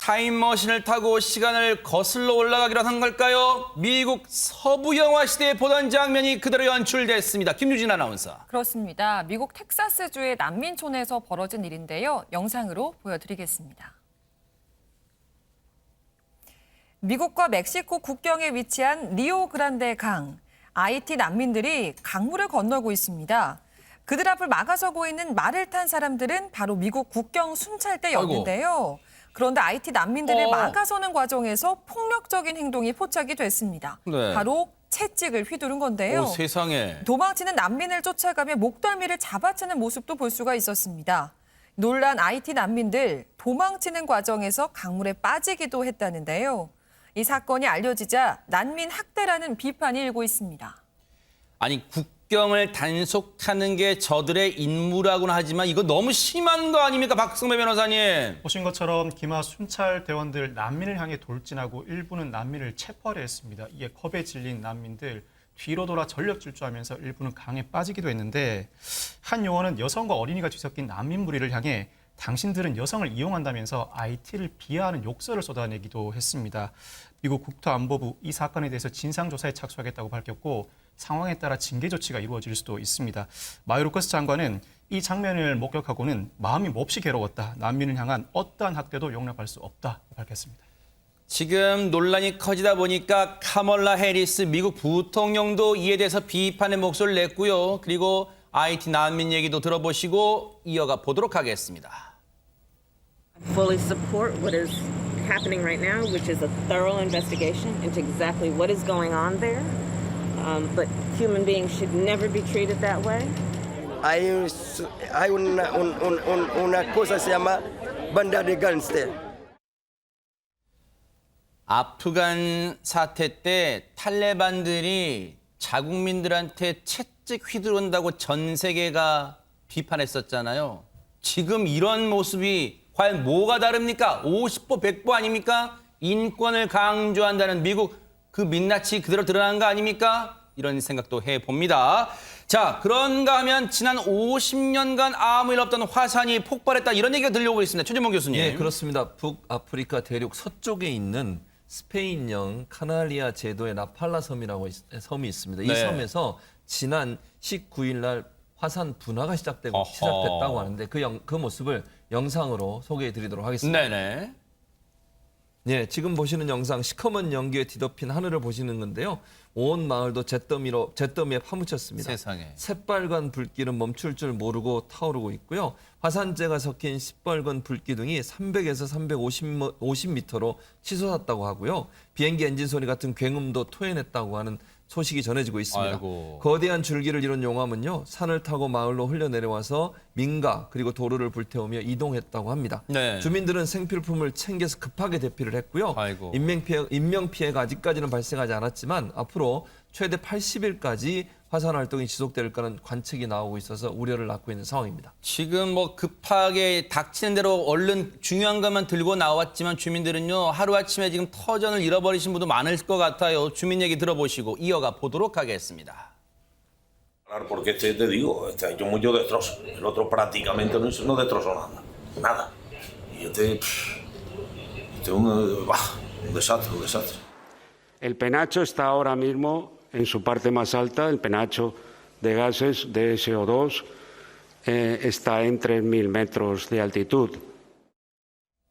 타임머신을 타고 시간을 거슬러 올라가기로 한 걸까요? 미국 서부 영화 시대에 보던 장면이 그대로 연출됐습니다. 김유진 아나운서. 그렇습니다. 미국 텍사스주의 난민촌에서 벌어진 일인데요. 영상으로 보여드리겠습니다. 미국과 멕시코 국경에 위치한 리오그란데 강. IT 난민들이 강물을 건너고 있습니다. 그들 앞을 막아서고 있는 말을 탄 사람들은 바로 미국 국경 순찰대였는데요. 그런데 IT 난민들을 막아서는 과정에서 폭력적인 행동이 포착이 됐습니다. 네. 바로 채찍을 휘두른 건데요. 세상에. 도망치는 난민을 쫓아가며 목덜미를 잡아채는 모습도 볼 수가 있었습니다. 놀란 IT 난민들 도망치는 과정에서 강물에 빠지기도 했다는데요. 이 사건이 알려지자 난민 학대라는 비판이 일고 있습니다. 아니 국경을 단속하는 게 저들의 임무라고는 하지만 이거 너무 심한 거 아닙니까? 박승배 변호사님. 보신 것처럼 기마 순찰 대원들 난민을 향해 돌진하고 일부는 난민을 체포하려 했습니다. 이에 겁에 질린 난민들 뒤로 돌아 전력 질주하면서 일부는 강에 빠지기도 했는데 한 요원은 여성과 어린이가 뒤섞인 난민 무리를 향해 당신들은 여성을 이용한다면서 IT를 비하하는 욕설을 쏟아내기도 했습니다. 미국 국토안보부 이 사건에 대해서 진상조사에 착수하겠다고 밝혔고 상황에 따라 징계 조치가 이루어질 수도 있습니다. 마요르커스 장관은 이 장면을 목격하고는 마음이 몹시 괴로웠다. 난민을 향한 어떠한 학대도 용납할 수 없다고 밝혔습니다. 지금 논란이 커지다 보니까 카멀라 해리스 미국 부통령도 이에 대해서 비판의 목소리를 냈고요. 그리고 IT 난민 얘기도 들어보시고 이어가 보도록 하겠습니다. Fully support what is happening right now, which is a thorough investigation into exactly what is going on there. But human beings should never be treated that way. Hay una cosa se llama banda de gangster. 아프간 사태 때 탈레반들이 자국민들한테 채찍 휘두른다고 전 세계가 비판했었잖아요. 지금 이런 모습이 과연 뭐가 다릅니까? 50보 100보 아닙니까? 인권을 강조한다는 미국 그 민낯이 그대로 드러난 거 아닙니까? 이런 생각도 해봅니다. 자, 그런가 하면 지난 50년간 아무 일 없던 화산이 폭발했다 이런 얘기가 들려오고 있습니다. 최재봉 교수님. 예, 그렇습니다. 북아프리카 대륙 서쪽에 있는 스페인령 카나리아 제도의 라팔라 섬이라고 섬이 있습니다. 이 네. 섬에서 지난 19일 날 화산 분화가 시작됐다고 하는데 그 모습을 영상으로 소개해 드리도록 하겠습니다. 네네. 네, 지금 보시는 영상 시커먼 연기에 뒤덮인 하늘을 보시는 건데요. 온 마을도 잿더미에 파묻혔습니다. 세상에. 새빨간 불길은 멈출 줄 모르고 타오르고 있고요. 화산재가 섞인 시뻘건 불기둥이 300에서 350m로 치솟았다고 하고요. 비행기 엔진 소리 같은 굉음도 토해냈다고 하는 소식이 전해지고 있습니다. 아이고. 거대한 줄기를 이룬 용암은요. 산을 타고 마을로 흘러내려와서 민가 그리고 도로를 불태우며 이동했다고 합니다. 네. 주민들은 생필품을 챙겨서 급하게 대피를 했고요. 아이고. 인명피해가 아직까지는 발생하지 않았지만 앞으로 최대 80일까지 화산 활동이 지속될 거라는 관측이 나오고 있어서 우려를 낳고 있는 상황입니다. 지금 뭐 급하게 닥치는 대로 얼른 중요한 것만 들고 나왔지만 주민들은요 하루아침에 지금 터전을 잃어버리신 분도 많을 것 같아요. 주민 얘기 들어보시고 이어가 보도록 하겠습니다. Porque te digo, este ha hecho mucho destrozo. El otro prácticamente no destrozó nada. Nada. Y este es un desastre, un desastre. El penacho está ahora mismo en su parte más alta, el penacho de gases de SO2 está en 3.000 metros de altitud.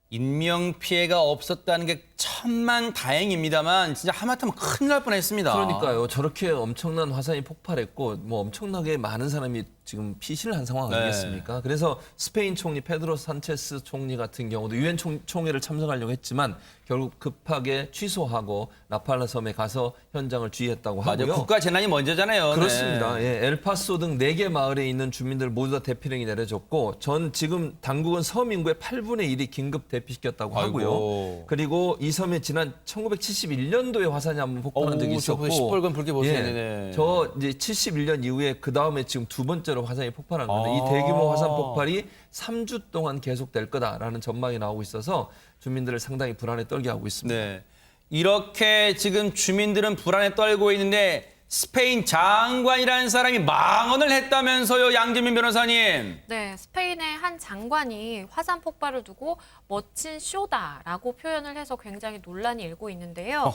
인명피해가 없었다는 게 천만 다행입니다만 진짜 하마터면 큰일 날 뻔했습니다. 그러니까요. 저렇게 엄청난 화산이 폭발했고 뭐 엄청나게 많은 사람이 지금 피신을 한 상황 아니겠습니까? 그래서 스페인 총리 페드로 산체스 총리 같은 경우도 유엔 총회를 참석하려고 했지만 결국 급하게 취소하고 라팔라 섬에 가서 현장을 주의했다고 하고요. 맞아요. 국가 재난이 먼저잖아요. 그렇습니다. 네. 예, 엘파소 등 4개 마을에 있는 주민들 모두 다 대피령이 내려졌고 지금 당국은 섬 인구의 8분의 1이 긴급 대피시켰다고 하고요. 아이고. 그리고 이 섬에 지난 1971년도에 화산이 한번 폭발한 적이 있었고 시뻘건 불길 보세요. 예, 네. 저 이제 71년 이후에 그 다음에 지금 두 번째로 화산이 폭발한 건데 이 대규모 화산 폭발이 3주 동안 계속될 거다라는 전망이 나오고 있어서 주민들을 상당히 불안에 떨게 하고 있습니다. 네. 이렇게 지금 주민들은 불안에 떨고 있는데 스페인 장관이라는 사람이 망언을 했다면서요, 양재민 변호사님. 네, 스페인의 한 장관이 화산 폭발을 두고 멋진 쇼다라고 표현을 해서 굉장히 논란이 일고 있는데요.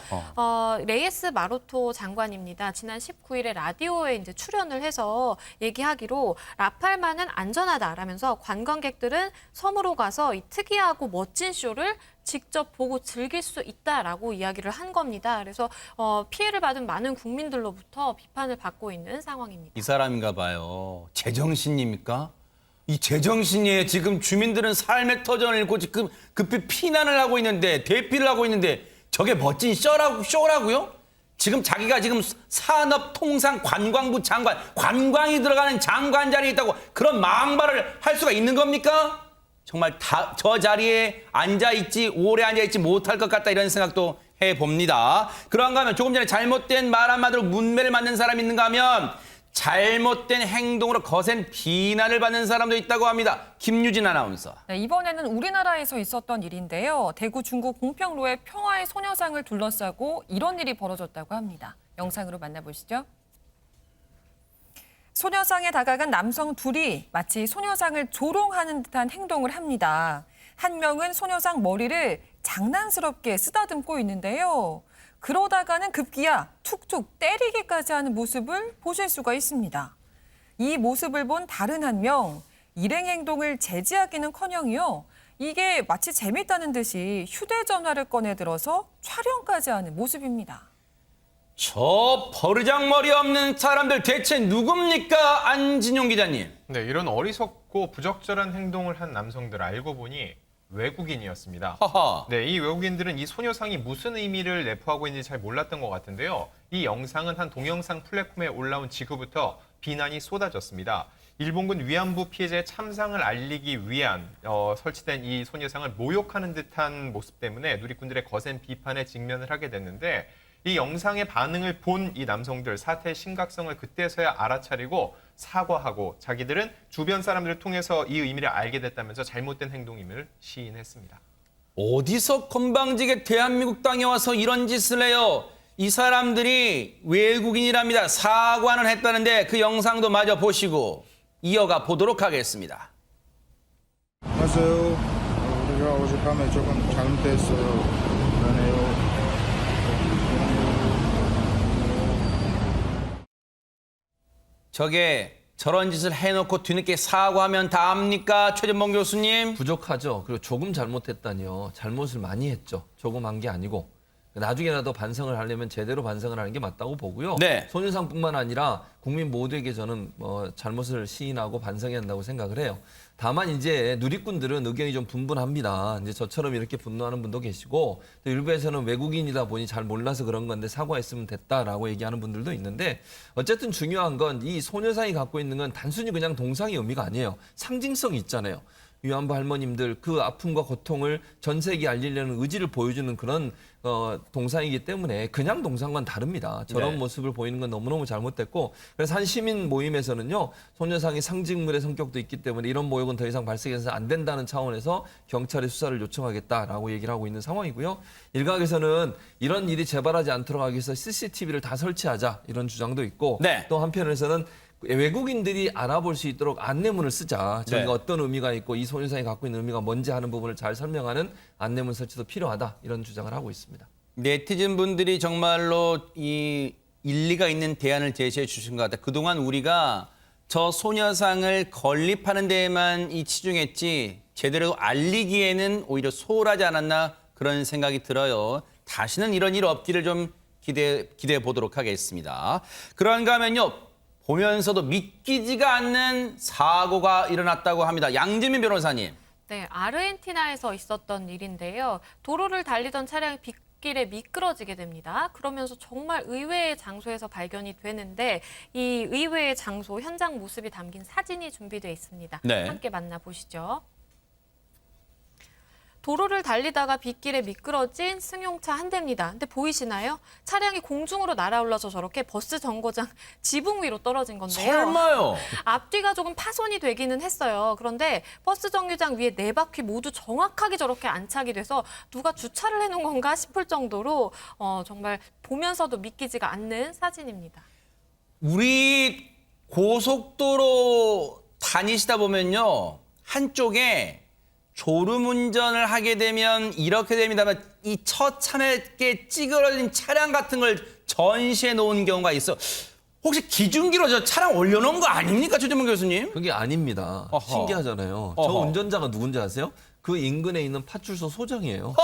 레이스 마로토 장관입니다. 지난 19일에 라디오에 이제 출연을 해서 얘기하기로 라팔만은 안전하다라면서 관광객들은 섬으로 가서 이 특이하고 멋진 쇼를 직접 보고 즐길 수 있다라고 이야기를 한 겁니다. 그래서 피해를 받은 많은 국민들로부터 비판을 받고 있는 상황입니다. 이 사람인가 봐요. 제정신입니까? 이 제정신이에 지금 주민들은 삶의 터전을 잃고 지금 급히 피난을 하고 있는데 대피를 하고 있는데 저게 멋진 쇼라고요? 지금 자기가 지금 산업통상관광부 장관, 관광이 들어가는 장관 자리에 있다고 그런 망발을 할 수가 있는 겁니까? 정말 저 자리에 앉아있지 오래 앉아있지 못할 것 같다 이런 생각도 해봅니다. 그런가 하면 조금 전에 잘못된 말 한마디로 문매를 맞는 사람이 있는가 하면 잘못된 행동으로 거센 비난을 받는 사람도 있다고 합니다. 김유진 아나운서. 네, 이번에는 우리나라에서 있었던 일인데요. 대구 중구 공평로의 평화의 소녀상을 둘러싸고 이런 일이 벌어졌다고 합니다. 영상으로 만나보시죠. 소녀상에 다가간 남성 둘이 마치 소녀상을 조롱하는 듯한 행동을 합니다. 한 명은 소녀상 머리를 장난스럽게 쓰다듬고 있는데요. 그러다가는 급기야 툭툭 때리기까지 하는 모습을 보실 수가 있습니다. 이 모습을 본 다른 한 명, 일행 행동을 제지하기는커녕요. 이게 마치 재밌다는 듯이 휴대전화를 꺼내들어서 촬영까지 하는 모습입니다. 저 버르장머리 없는 사람들 대체 누굽니까? 안진용 기자님. 네, 이런 어리석고 부적절한 행동을 한 남성들 알고 보니 외국인이었습니다. 허허. 네, 이 외국인들은 이 소녀상이 무슨 의미를 내포하고 있는지 잘 몰랐던 것 같은데요. 이 영상은 한 동영상 플랫폼에 올라온 직후부터 비난이 쏟아졌습니다. 일본군 위안부 피해자의 참상을 알리기 위한 설치된 이 소녀상을 모욕하는 듯한 모습 때문에 누리꾼들의 거센 비판에 직면을 하게 됐는데 이 영상의 반응을 본 이 남성들 사태의 심각성을 그때서야 알아차리고 사과하고 자기들은 주변 사람들을 통해서 이 의미를 알게 됐다면서 잘못된 행동임을 시인했습니다. 어디서 건방지게 대한민국 땅에 와서 이런 짓을 해요. 이 사람들이 외국인이랍니다. 사과는 했다는데 그 영상도 마저 보시고 이어가 보도록 하겠습니다. 안녕하세요. 우리가 어젯밤에 조금 잘못했어요. 미안해요. 저게 저런 짓을 해놓고 뒤늦게 사과하면 다 압니까? 최전봉 교수님. 부족하죠. 그리고 조금 잘못했다니요. 잘못을 많이 했죠. 조금 한 게 아니고. 나중에라도 반성을 하려면 제대로 반성을 하는 게 맞다고 보고요. 네. 소녀상뿐만 아니라 국민 모두에게 저는 잘못을 시인하고 반성해야 한다고 생각을 해요. 다만 이제 누리꾼들은 의견이 좀 분분합니다. 이제 저처럼 이렇게 분노하는 분도 계시고 또 일부에서는 외국인이다 보니 잘 몰라서 그런 건데 사과했으면 됐다라고 얘기하는 분들도 있는데 어쨌든 중요한 건 이 소녀상이 갖고 있는 건 단순히 그냥 동상의 의미가 아니에요. 상징성이 있잖아요. 위안부 할머님들 그 아픔과 고통을 전 세계에 알리려는 의지를 보여주는 그런 동상이기 때문에 그냥 동상과는 다릅니다. 저런 네. 모습을 보이는 건 너무너무 잘못됐고 그래서 한 시민 모임에서는요. 소녀상이 상징물의 성격도 있기 때문에 이런 모욕은 더 이상 발생해서 안 된다는 차원에서 경찰에 수사를 요청하겠다라고 얘기를 하고 있는 상황이고요. 일각에서는 이런 일이 재발하지 않도록 하기 위해서 CCTV를 다 설치하자 이런 주장도 있고 네. 또 한편에서는 외국인들이 알아볼 수 있도록 안내문을 쓰자. 저희가 네. 어떤 의미가 있고 이 소녀상이 갖고 있는 의미가 뭔지 하는 부분을 잘 설명하는 안내문 설치도 필요하다. 이런 주장을 하고 있습니다. 네티즌 분들이 정말로 이 일리가 있는 대안을 제시해 주신 것 같아요. 그동안 우리가 저 소녀상을 건립하는 데에만 치중했지 제대로 알리기에는 오히려 소홀하지 않았나 그런 생각이 들어요. 다시는 이런 일 없기를 좀 기대해 보도록 하겠습니다. 그런가 하면요. 보면서도 믿기지가 않는 사고가 일어났다고 합니다. 양재민 변호사님. 네, 아르헨티나에서 있었던 일인데요. 도로를 달리던 차량이 빗길에 미끄러지게 됩니다. 그러면서 정말 의외의 장소에서 발견이 되는데 이 의외의 장소 현장 모습이 담긴 사진이 준비되어 있습니다. 네. 함께 만나보시죠. 도로를 달리다가 빗길에 미끄러진 승용차 한 대입니다. 근데 보이시나요? 차량이 공중으로 날아올라서 저렇게 버스 정거장 지붕 위로 떨어진 건데요. 설마요? 앞뒤가 조금 파손이 되기는 했어요. 그런데 버스 정류장 위에 네 바퀴 모두 정확하게 저렇게 안착이 돼서 누가 주차를 해놓은 건가 싶을 정도로 정말 보면서도 믿기지가 않는 사진입니다. 우리 고속도로 다니시다 보면요. 한쪽에 졸음 운전을 하게 되면 이렇게 됩니다만 이 처참하게 찌그러진 차량 같은 걸 전시해 놓은 경우가 있어. 혹시 기준기로 저 차량 올려놓은 거 아닙니까, 최재문 교수님? 그게 아닙니다. 어허. 신기하잖아요. 저 어허. 운전자가 누군지 아세요? 그 인근에 있는 파출소 소장이에요.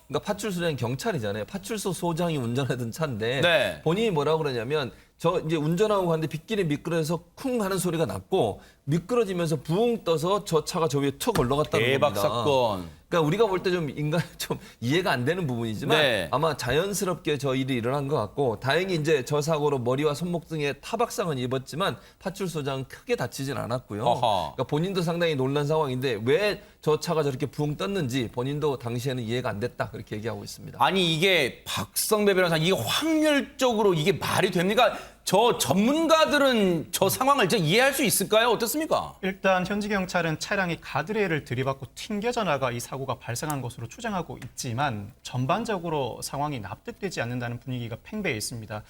그러니까 파출소장이 경찰이잖아요. 파출소 소장이 운전하던 차인데 네. 본인이 뭐라고 그러냐면 저 이제 운전하고 가는데 빗길에 미끄러져서 쿵 하는 소리가 났고 미끄러지면서 부웅 떠서 저 차가 저 위에 툭 올라갔다는 대박 겁니다. 사건. 그러니까 우리가 볼 때 좀 인간 좀 이해가 안 되는 부분이지만 네. 아마 자연스럽게 저 일이 일어난 것 같고 다행히 이제 저 사고로 머리와 손목 등에 타박상은 입었지만 파출소장 크게 다치진 않았고요. 어허. 그러니까 본인도 상당히 놀란 상황인데 왜 저 차가 저렇게 부웅 떴는지 본인도 당시에는 이해가 안 됐다 그렇게 얘기하고 있습니다. 아니 이게 박성배 변호사 이게 확률적으로 이게 말이 됩니까? 저 전문가들은 저 상황을 이해할 수 있을까요? 어떻습니까? 일단 현지 경찰은 차량이 가드레일을 들이받고 튕겨져 나가 이 사고가 발생한 것으로 추정하고 있지만 전반적으로 상황이 납득되지 않는다는 분위기가 팽배해 있습니다.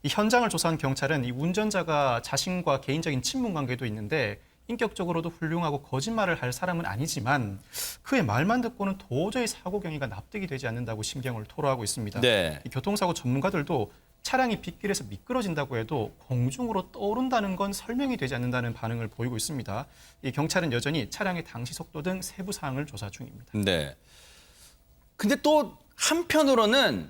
이 현장을 조사한 경찰은 이 운전자가 자신과 개인적인 친분 관계도 있는데 인격적으로도 훌륭하고 거짓말을 할 사람은 아니지만 그의 말만 듣고는 도저히 사고 경위가 납득이 되지 않는다고 심경을 토로하고 있습니다. 네. 이 교통사고 전문가들도 차량이 빗길에서 미끄러진다고 해도 공중으로 떠오른다는 건 설명이 되지 않는다는 반응을 보이고 있습니다. 이 경찰은 여전히 차량의 당시 속도 등 세부 사항을 조사 중입니다. 네. 근데 또 한편으로는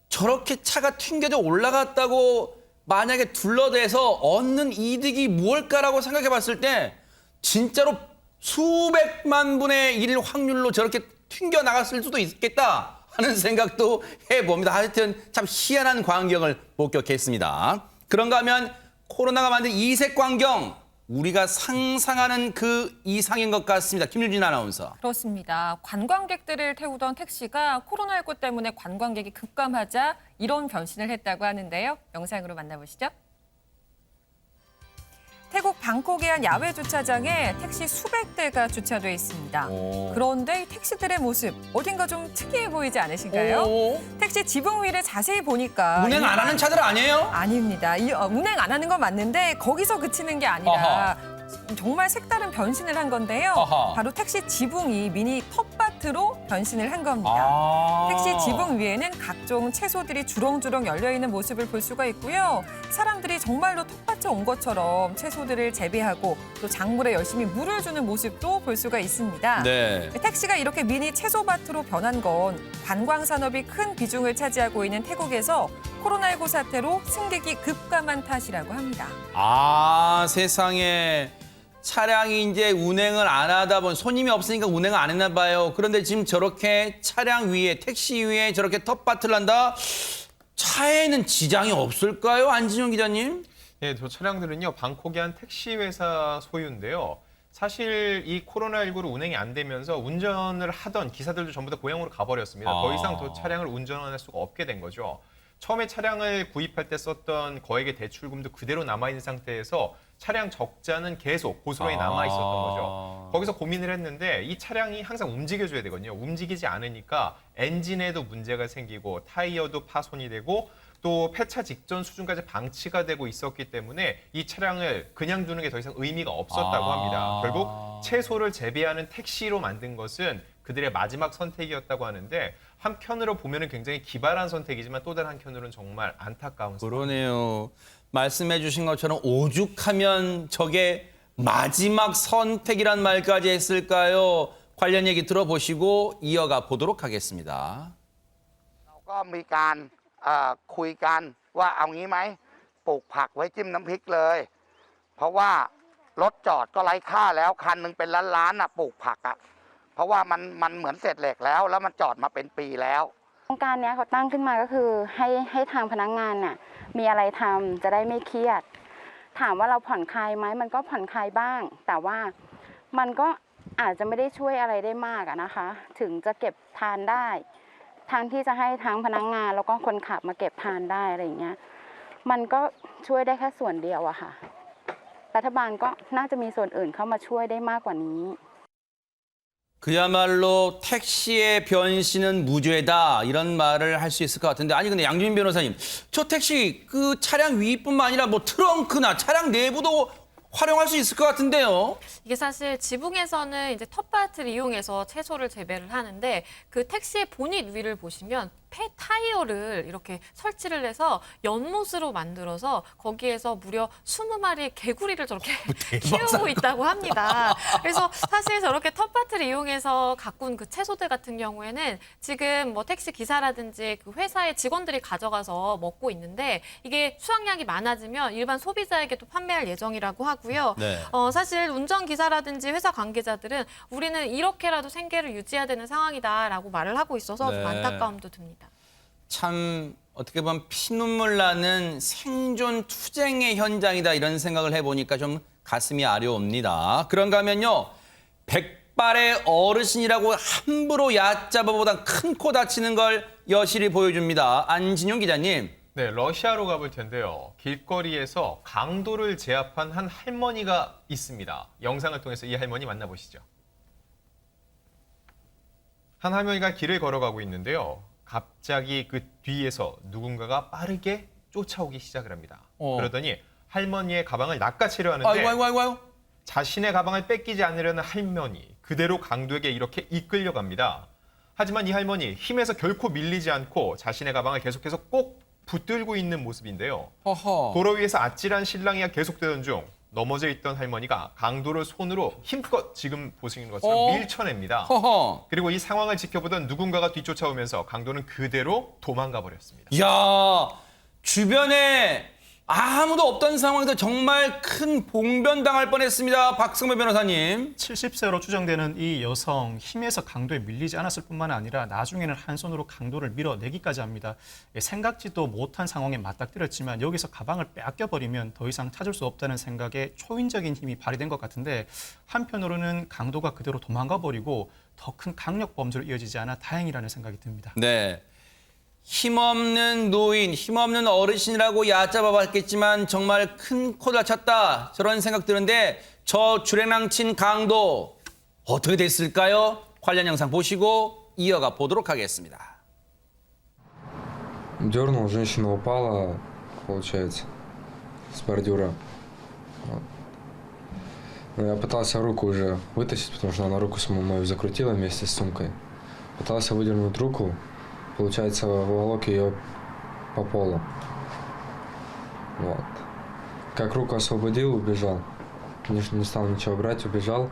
저렇게 차가 튕겨져 올라갔다고 만약에 둘러대서 얻는 이득이 무엇일까라고 생각해 봤을 때 진짜로 수백만 분의 1 확률로 저렇게 튕겨 나갔을 수도 있겠다 하는 생각도 해봅니다. 하여튼 참 희한한 광경을 목격했습니다. 그런가 하면 코로나가 만든 이색 광경, 우리가 상상하는 그 이상인 것 같습니다. 김유진 아나운서. 그렇습니다. 관광객들을 태우던 택시가 코로나19 때문에 관광객이 급감하자 이런 변신을 했다고 하는데요. 영상으로 만나보시죠. 태국 방콕의 한 야외 주차장에 택시 수백 대가 주차돼 있습니다. 그런데 이 택시들의 모습 어딘가 좀 특이해 보이지 않으신가요? 택시 지붕 위를 자세히 보니까 운행 안 하는 차들 아니에요? 아닙니다. 운행 안 하는 건 맞는데 거기서 그치는 게 아니라 정말 색다른 변신을 한 건데요. 어허. 바로 택시 지붕이 미니 텃밭으로 변신을 한 겁니다. 택시 지붕 위에는 각종 채소들이 주렁주렁 열려있는 모습을 볼 수가 있고요. 사람들이 정말로 텃밭에 온 것처럼 채소들을 재배하고 또 작물에 열심히 물을 주는 모습도 볼 수가 있습니다. 네. 택시가 이렇게 미니 채소밭으로 변한 건 관광산업이 큰 비중을 차지하고 있는 태국에서 코로나19 사태로 승객이 급감한 탓이라고 합니다. 아, 세상에. 차량이 이제 운행을 안 하다 보니 손님이 없으니까 운행을 안 했나 봐요. 그런데 지금 저렇게 차량 위에, 택시 위에 저렇게 텃밭을 한다? 차에는 지장이 없을까요? 안진영 기자님? 네, 저 차량들은요, 방콕의 한 택시 회사 소유인데요. 사실 이 코로나19로 운행이 안 되면서 운전을 하던 기사들도 전부 다 고향으로 가버렸습니다. 더 이상 저 차량을 운전할 수가 없게 된 거죠. 처음에 차량을 구입할 때 썼던 거액의 대출금도 그대로 남아있는 상태에서 차량 적자는 계속 고스란히 남아있었던 거죠. 거기서 고민을 했는데 이 차량이 항상 움직여줘야 되거든요. 움직이지 않으니까 엔진에도 문제가 생기고 타이어도 파손이 되고 또 폐차 직전 수준까지 방치가 되고 있었기 때문에 이 차량을 그냥 두는 게 더 이상 의미가 없었다고 합니다. 결국 채소를 재배하는 택시로 만든 것은 그들의 마지막 선택이었다고 하는데 한편으로 보면은 굉장히 기발한 선택이지만 또 다른 한편으로는 정말 안타까운 그러네요. 말씀해 주신 것처럼 오죽하면 저게 마지막 선택이란 말까지 했을까요? 관련 얘기 들어보시고 이어가 보도록 하겠습니다. ก็มีการคุยกันว่าเอางี้ไหมปลูกผักไว้จิ้มน้ำพริกเลย เพราะว่ารถจอดก็ไร้ค่าแล้วคันหนึงเป็นล้านๆน่ะปลูกผักอ่ะเพราะว่ามันเหมือนเศษเหล็กแล้วมันจอดมาเป็นปีแล้วโครงการนี้เขาตั้งขึ้นมาก็คือให้ทางพนักงานน่ะมีอะไรทำจะได้ไม่เครียดถามว่าเราผ่อนคลายไหมมันก็ผ่อนคลายบ้างแต่ว่ามันก็อาจจะไม่ได้ช่วยอะไรได้มากอะนะคะถึงจะเก็บทานได้ทางที่จะให้ทั้งพนักงานแล้วก็คนขับมาเก็บทานได้อะไรอย่างเงี้ยมันก็ช่วยได้แค่ส่วนเดียวอะค่ะรัฐบาลก็น่าจะมีส่วนอื่นเข้ามาช่วยได้มากกว่านี้ 그야말로 택시의 변신은 무죄다 이런 말을 할 수 있을 것 같은데 아니 근데 양준인 변호사님 저 택시 그 차량 위뿐만 아니라 뭐 트렁크나 차량 내부도 활용할 수 있을 것 같은데요. 이게 사실 지붕에서는 이제 텃밭을 이용해서 채소를 재배를 하는데 그 택시의 보닛 위를 보시면 폐 타이어를 이렇게 설치를 해서 연못으로 만들어서 거기에서 무려 20마리의 개구리를 저렇게 키우고 있다고 합니다. 그래서 사실 저렇게 텃밭을 이용해서 가꾼 그 채소들 같은 경우에는 지금 뭐 택시 기사라든지 그 회사의 직원들이 가져가서 먹고 있는데 이게 수확량이 많아지면 일반 소비자에게도 판매할 예정이라고 하고요. 네. 사실 운전기사라든지 회사 관계자들은 우리는 이렇게라도 생계를 유지해야 되는 상황이다라고 말을 하고 있어서 좀 네. 안타까움도 듭니다. 참 어떻게 보면 피눈물 나는 생존 투쟁의 현장이다 이런 생각을 해보니까 좀 가슴이 아려옵니다. 그런가 하면요. 백발의 어르신이라고 함부로 얕잡아보다 큰 코 다치는 걸 여실히 보여줍니다. 안진용 기자님. 네, 러시아로 가볼 텐데요. 길거리에서 강도를 제압한 한 할머니가 있습니다. 영상을 통해서 이 할머니 만나보시죠. 한 할머니가 길을 걸어가고 있는데요. 갑자기 그 뒤에서 누군가가 빠르게 쫓아오기 시작을 합니다. 그러더니 할머니의 가방을 낚아채려 하는데 아이고. 자신의 가방을 뺏기지 않으려는 할머니, 그대로 강도에게 이렇게 이끌려갑니다. 하지만 이 할머니 힘에서 결코 밀리지 않고 자신의 가방을 계속해서 꼭 붙들고 있는 모습인데요. 허허. 도로 위에서 아찔한 실랑이가 계속되던 중 넘어져 있던 할머니가 강도를 손으로 힘껏 지금 보시는 것처럼 밀쳐냅니다. 허허. 그리고 이 상황을 지켜보던 누군가가 뒤쫓아오면서 강도는 그대로 도망가 버렸습니다. 이야, 주변에 아무도 없던 상황에서 정말 큰 봉변당할 뻔했습니다. 박승배 변호사님. 70세로 추정되는 이 여성 힘에서 강도에 밀리지 않았을 뿐만 아니라 나중에는 한 손으로 강도를 밀어내기까지 합니다. 생각지도 못한 상황에 맞닥뜨렸지만 여기서 가방을 빼앗겨버리면 더 이상 찾을 수 없다는 생각에 초인적인 힘이 발휘된 것 같은데 한편으로는 강도가 그대로 도망가 버리고 더 큰 강력 범죄로 이어지지 않아 다행이라는 생각이 듭니다. 네. 힘없는 노인, 힘없는 어르신이라고 얕잡아 봤겠지만 정말 큰 코 다쳤다. 저런 생각 드는데 저 주랭랑친 강도 어떻게 됐을까요? 관련 영상 보시고 이어가 보도록 하겠습니다. Дернул, женщина упала, получается, с бордюра. Вот. Но я пытался руку уже вытащить, потому что она руку саму мою закрутила вместе с сумкой. Пытался выдернуть руку. Получается, волок ее по полу. Вот. Как руку освободил, убежал. Конечно, не стал ничего брать, убежал.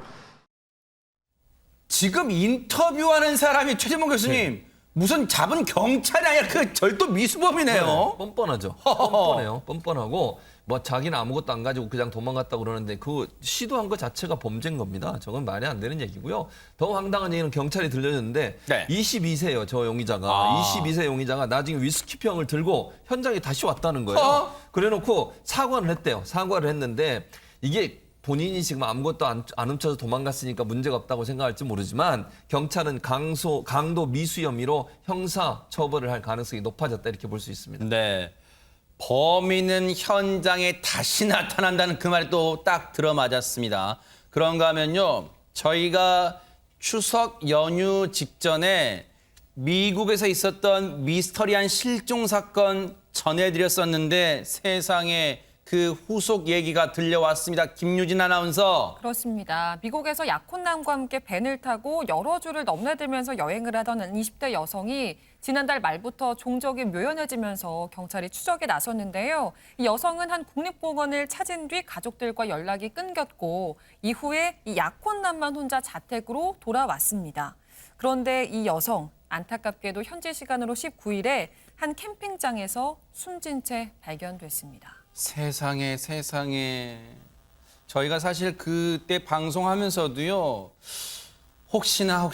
지금 인터뷰하는 사람이 최재봉 교수님 무슨 잡은 경찰이 아니라 그 절도 미수범이네요. 네, 뻔뻔하죠. 뻔뻔해요. 뻔뻔하고 뭐 자기는 아무것도 안 가지고 그냥 도망갔다고 그러는데 그 시도한 것 자체가 범죄인 겁니다. 저건 말이 안 되는 얘기고요. 더 황당한 얘기는 경찰이 들려줬는데 네. 22세예요. 저 용의자가. 22세 용의자가 나중에 위스키병을 들고 현장에 다시 왔다는 거예요. 그래놓고 사과를 했대요. 사과를 했는데 이게 본인이 지금 아무것도 안 훔쳐서 도망갔으니까 문제가 없다고 생각할지 모르지만 경찰은 강도 미수 혐의로 형사 처벌을 할 가능성이 높아졌다 이렇게 볼 수 있습니다. 네. 범인은 현장에 다시 나타난다는 그 말이 또 딱 들어맞았습니다. 그런가 하면요. 저희가 추석 연휴 직전에 미국에서 있었던 미스터리한 실종 사건 전해드렸었는데 세상에 그 후속 얘기가 들려왔습니다. 김유진 아나운서. 그렇습니다. 미국에서 약혼남과 함께 밴을 타고 여러 주를 넘나들면서 여행을 하던 20대 여성이 지난달 말부터 종적이 묘연해지면서 경찰이 추적에 나섰는데요. 이 여성은 한 국립공원을 찾은 뒤 가족들과 연락이 끊겼고 이후에 이 약혼남만 혼자 자택으로 돌아왔습니다. 그런데 이 여성 안타깝게도 현지 시간으로 19일에 한 캠핑장에서 숨진 채 발견됐습니다. 세상에. 저희가 사실 그때 방송하면서도요. 혹시나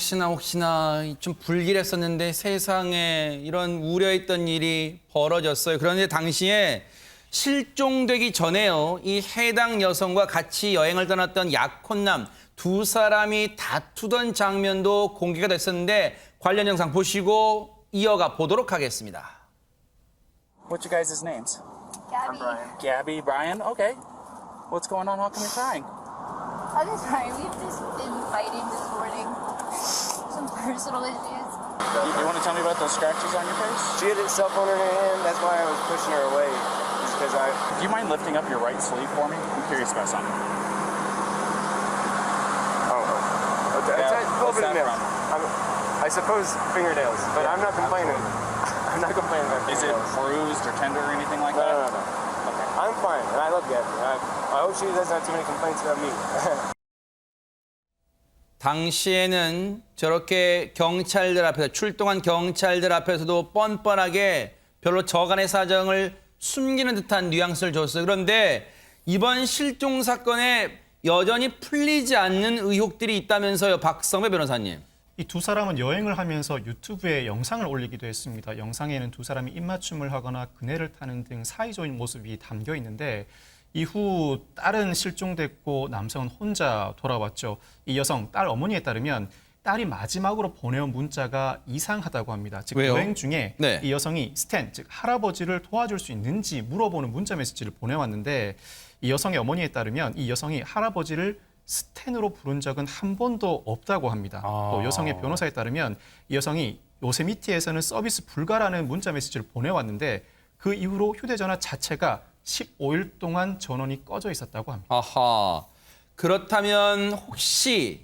좀 불길했었는데 세상에 이런 우려했던 일이 벌어졌어요. 그런데 당시에 실종되기 전에요. 이 해당 여성과 같이 여행을 떠났던 약혼남 두 사람이 다투던 장면도 공개가 됐었는데 관련 영상 보시고 이어가 보도록 하겠습니다. What's your guys' names? Gabby. I'm Brian. Gabby, Brian, okay. What's going on? How come you're crying? I'm just sorry. We've just been fighting this morning. Some personal issues. You want to tell me about those scratches on your face? She had a cell phone in her hand. That's why I was pushing her away. She's because do you mind lifting up your right sleeve for me? I'm curious about something. Oh, it's a little bit of nails. I suppose fingernails, but I'm not complaining. I'm not complaining about Is fingernails. it bruised or tender or anything like that? No. Okay. I'm fine, and I love Gabby. I hope she doesn't have too many complaints about me. 당시에는 저렇게 경찰들 앞에서 출동한 경찰들 앞에서도 뻔뻔하게 별로 저간의 사정을 숨기는 듯한 뉘앙스를 줬어요. 그런데 이번 실종 사건에 여전히 풀리지 않는 의혹들이 있다면서요, 박성배 변호사님. 이 두 사람은 여행을 하면서 유튜브에 영상을 올리기도 했습니다. 영상에는 두 사람이 입맞춤을 하거나 그네를 타는 등 사이좋은 모습이 담겨 있는데 이후 딸은 실종됐고 남성은 혼자 돌아왔죠. 이 여성, 딸 어머니에 따르면 딸이 마지막으로 보내온 문자가 이상하다고 합니다. 즉 왜요? 여행 중에 네. 이 여성이 스탠, 즉 할아버지를 도와줄 수 있는지 물어보는 문자 메시지를 보내왔는데 이 여성의 어머니에 따르면 이 여성이 할아버지를 스탠으로 부른 적은 한 번도 없다고 합니다. 또 여성의 변호사에 따르면 이 여성이 요세미티에서는 서비스 불가라는 문자 메시지를 보내왔는데 그 이후로 휴대전화 자체가 15일 동안 전원이 꺼져 있었다고 합니다. 아하. 그렇다면 혹시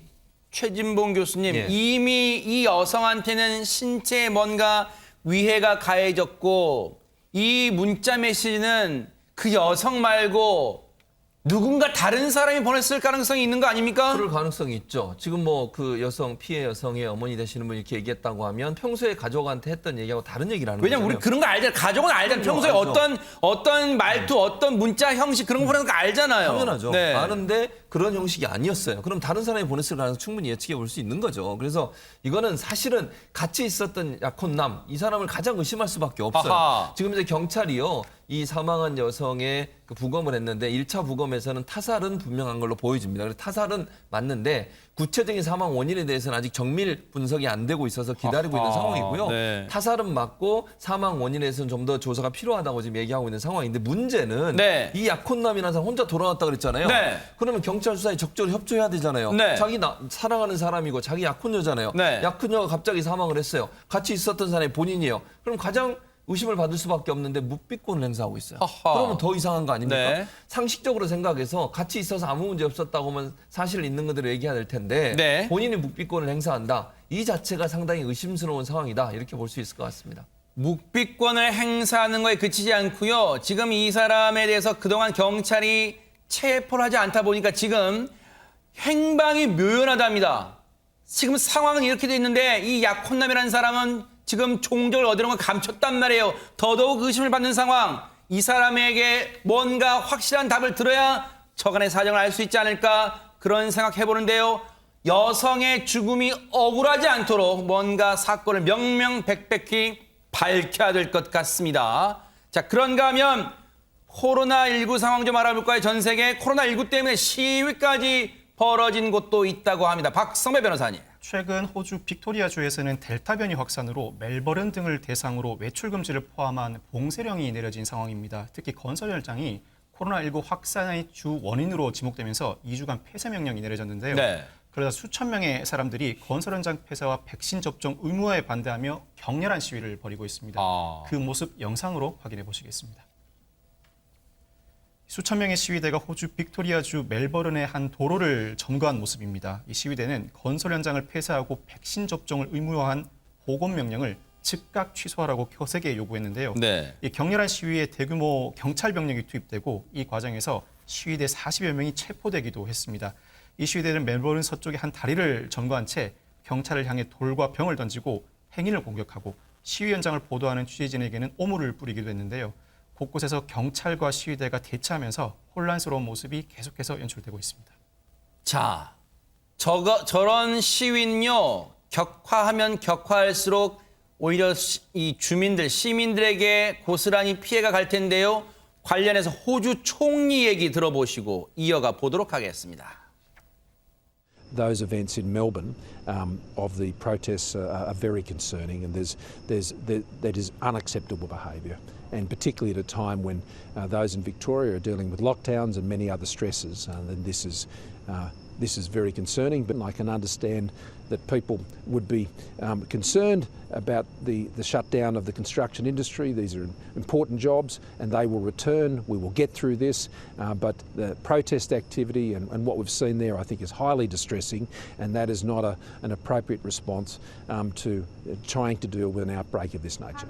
최진봉 교수님, 예. 이미 이 여성한테는 신체에 뭔가 위해가 가해졌고 이 문자 메시지는 그 여성 말고 누군가 다른 사람이 보냈을 가능성이 있는 거 아닙니까? 그럴 가능성이 있죠. 지금 뭐 그 여성, 피해 여성의 어머니 되시는 분이 이렇게 얘기했다고 하면 평소에 가족한테 했던 얘기하고 다른 얘기를 하는 거잖아요. 왜냐면 우리 그런 거 알잖아요. 가족은 알잖아요. 평소에 알죠. 어떤 말투, 어떤 문자 형식 그런 거 보내는 거 알잖아요. 당연하죠. 네. 아는데 그런 형식이 아니었어요. 그럼 다른 사람이 보냈을 가능성 충분히 예측해 볼 수 있는 거죠. 그래서 이거는 사실은 같이 있었던 약혼남, 이 사람을 가장 의심할 수밖에 없어요. 아하. 지금 이제 경찰이요, 이 사망한 여성의 그 부검을 했는데 1차 부검에서는 타살은 분명한 걸로 보여집니다. 그래서 타살은 맞는데 구체적인 사망 원인에 대해서는 아직 정밀 분석이 안 되고 있어서 기다리고 있는 상황이고요. 네. 타살은 맞고 사망 원인에 대해서는 좀 더 조사가 필요하다고 지금 얘기하고 있는 상황인데 문제는 네. 이 약혼남이라는 사람 혼자 돌아왔다 그랬잖아요. 네. 그러면 경찰 수사에 적극적으로 협조해야 되잖아요. 네. 자기 사랑하는 사람이고 자기 약혼녀잖아요. 네. 약혼녀가 갑자기 사망을 했어요. 같이 있었던 사람이 본인이에요. 그럼 가장 의심을 받을 수밖에 없는데 묵비권을 행사하고 있어요. 허허. 그러면 더 이상한 거 아닙니까? 네. 상식적으로 생각해서 같이 있어서 아무 문제 없었다고 하면 사실 있는 그대로 얘기해야 될 텐데 네. 본인이 묵비권을 행사한다. 이 자체가 상당히 의심스러운 상황이다. 이렇게 볼 수 있을 것 같습니다. 묵비권을 행사하는 거에 그치지 않고요. 지금 이 사람에 대해서 그동안 경찰이 체포를 하지 않다 보니까 지금 행방이 묘연하답니다. 지금 상황은 이렇게 돼 있는데 이 약혼남이라는 사람은 지금 종적을 얻으려는 걸 감췄단 말이에요. 더더욱 의심을 받는 상황. 이 사람에게 뭔가 확실한 답을 들어야 저간의 사정을 알 수 있지 않을까 그런 생각해보는데요. 여성의 죽음이 억울하지 않도록 뭔가 사건을 명명백백히 밝혀야 될 것 같습니다. 자, 그런가 하면 코로나19 상황 좀 알아볼까요? 전 세계 코로나19 때문에 시위까지 벌어진 곳도 있다고 합니다. 박성배 변호사님. 최근 호주 빅토리아주에서는 델타 변이 확산으로 멜버른 등을 대상으로 외출 금지를 포함한 봉쇄령이 내려진 상황입니다. 특히 건설 현장이 코로나19 확산의 주 원인으로 지목되면서 2주간 폐쇄 명령이 내려졌는데요. 네. 그러다 수천 명의 사람들이 건설 현장 폐쇄와 백신 접종 의무화에 반대하며 격렬한 시위를 벌이고 있습니다. 그 모습 영상으로 확인해 보시겠습니다. 수천 명의 시위대가 호주 빅토리아주 멜버른의 한 도로를 점거한 모습입니다. 이 시위대는 건설 현장을 폐쇄하고 백신 접종을 의무화한 보건 명령을 즉각 취소하라고 거세게 요구했는데요. 네. 이 격렬한 시위에 대규모 경찰 병력이 투입되고 이 과정에서 시위대 40여 명이 체포되기도 했습니다. 이 시위대는 멜버른 서쪽의 한 다리를 점거한 채 경찰을 향해 돌과 병을 던지고 행인을 공격하고 시위 현장을 보도하는 취재진에게는 오물을 뿌리기도 했는데요. 곳곳에서 경찰과 시위대가 대치하면서 혼란스러운 모습이 계속해서 연출되고 있습니다. 자, 저런 시위는요, 격화하면 격화할수록 오히려 이 주민들, 시민들에게 고스란히 피해가 갈 텐데요. 관련해서 호주 총리 얘기 들어보시고 이어가 보도록 하겠습니다. Those events in Melbourne of the protests are very concerning, and that is unacceptable behaviour, and particularly at a time when those in Victoria are dealing with lockdowns and many other stresses. Then this is very concerning, but I can understand that people would be concerned about the shutdown of the construction industry. These are important jobs and they will return. We will get through this, but the protest activity and what we've seen there I think is highly distressing, and that is not an appropriate response to trying to deal with an outbreak of this nature.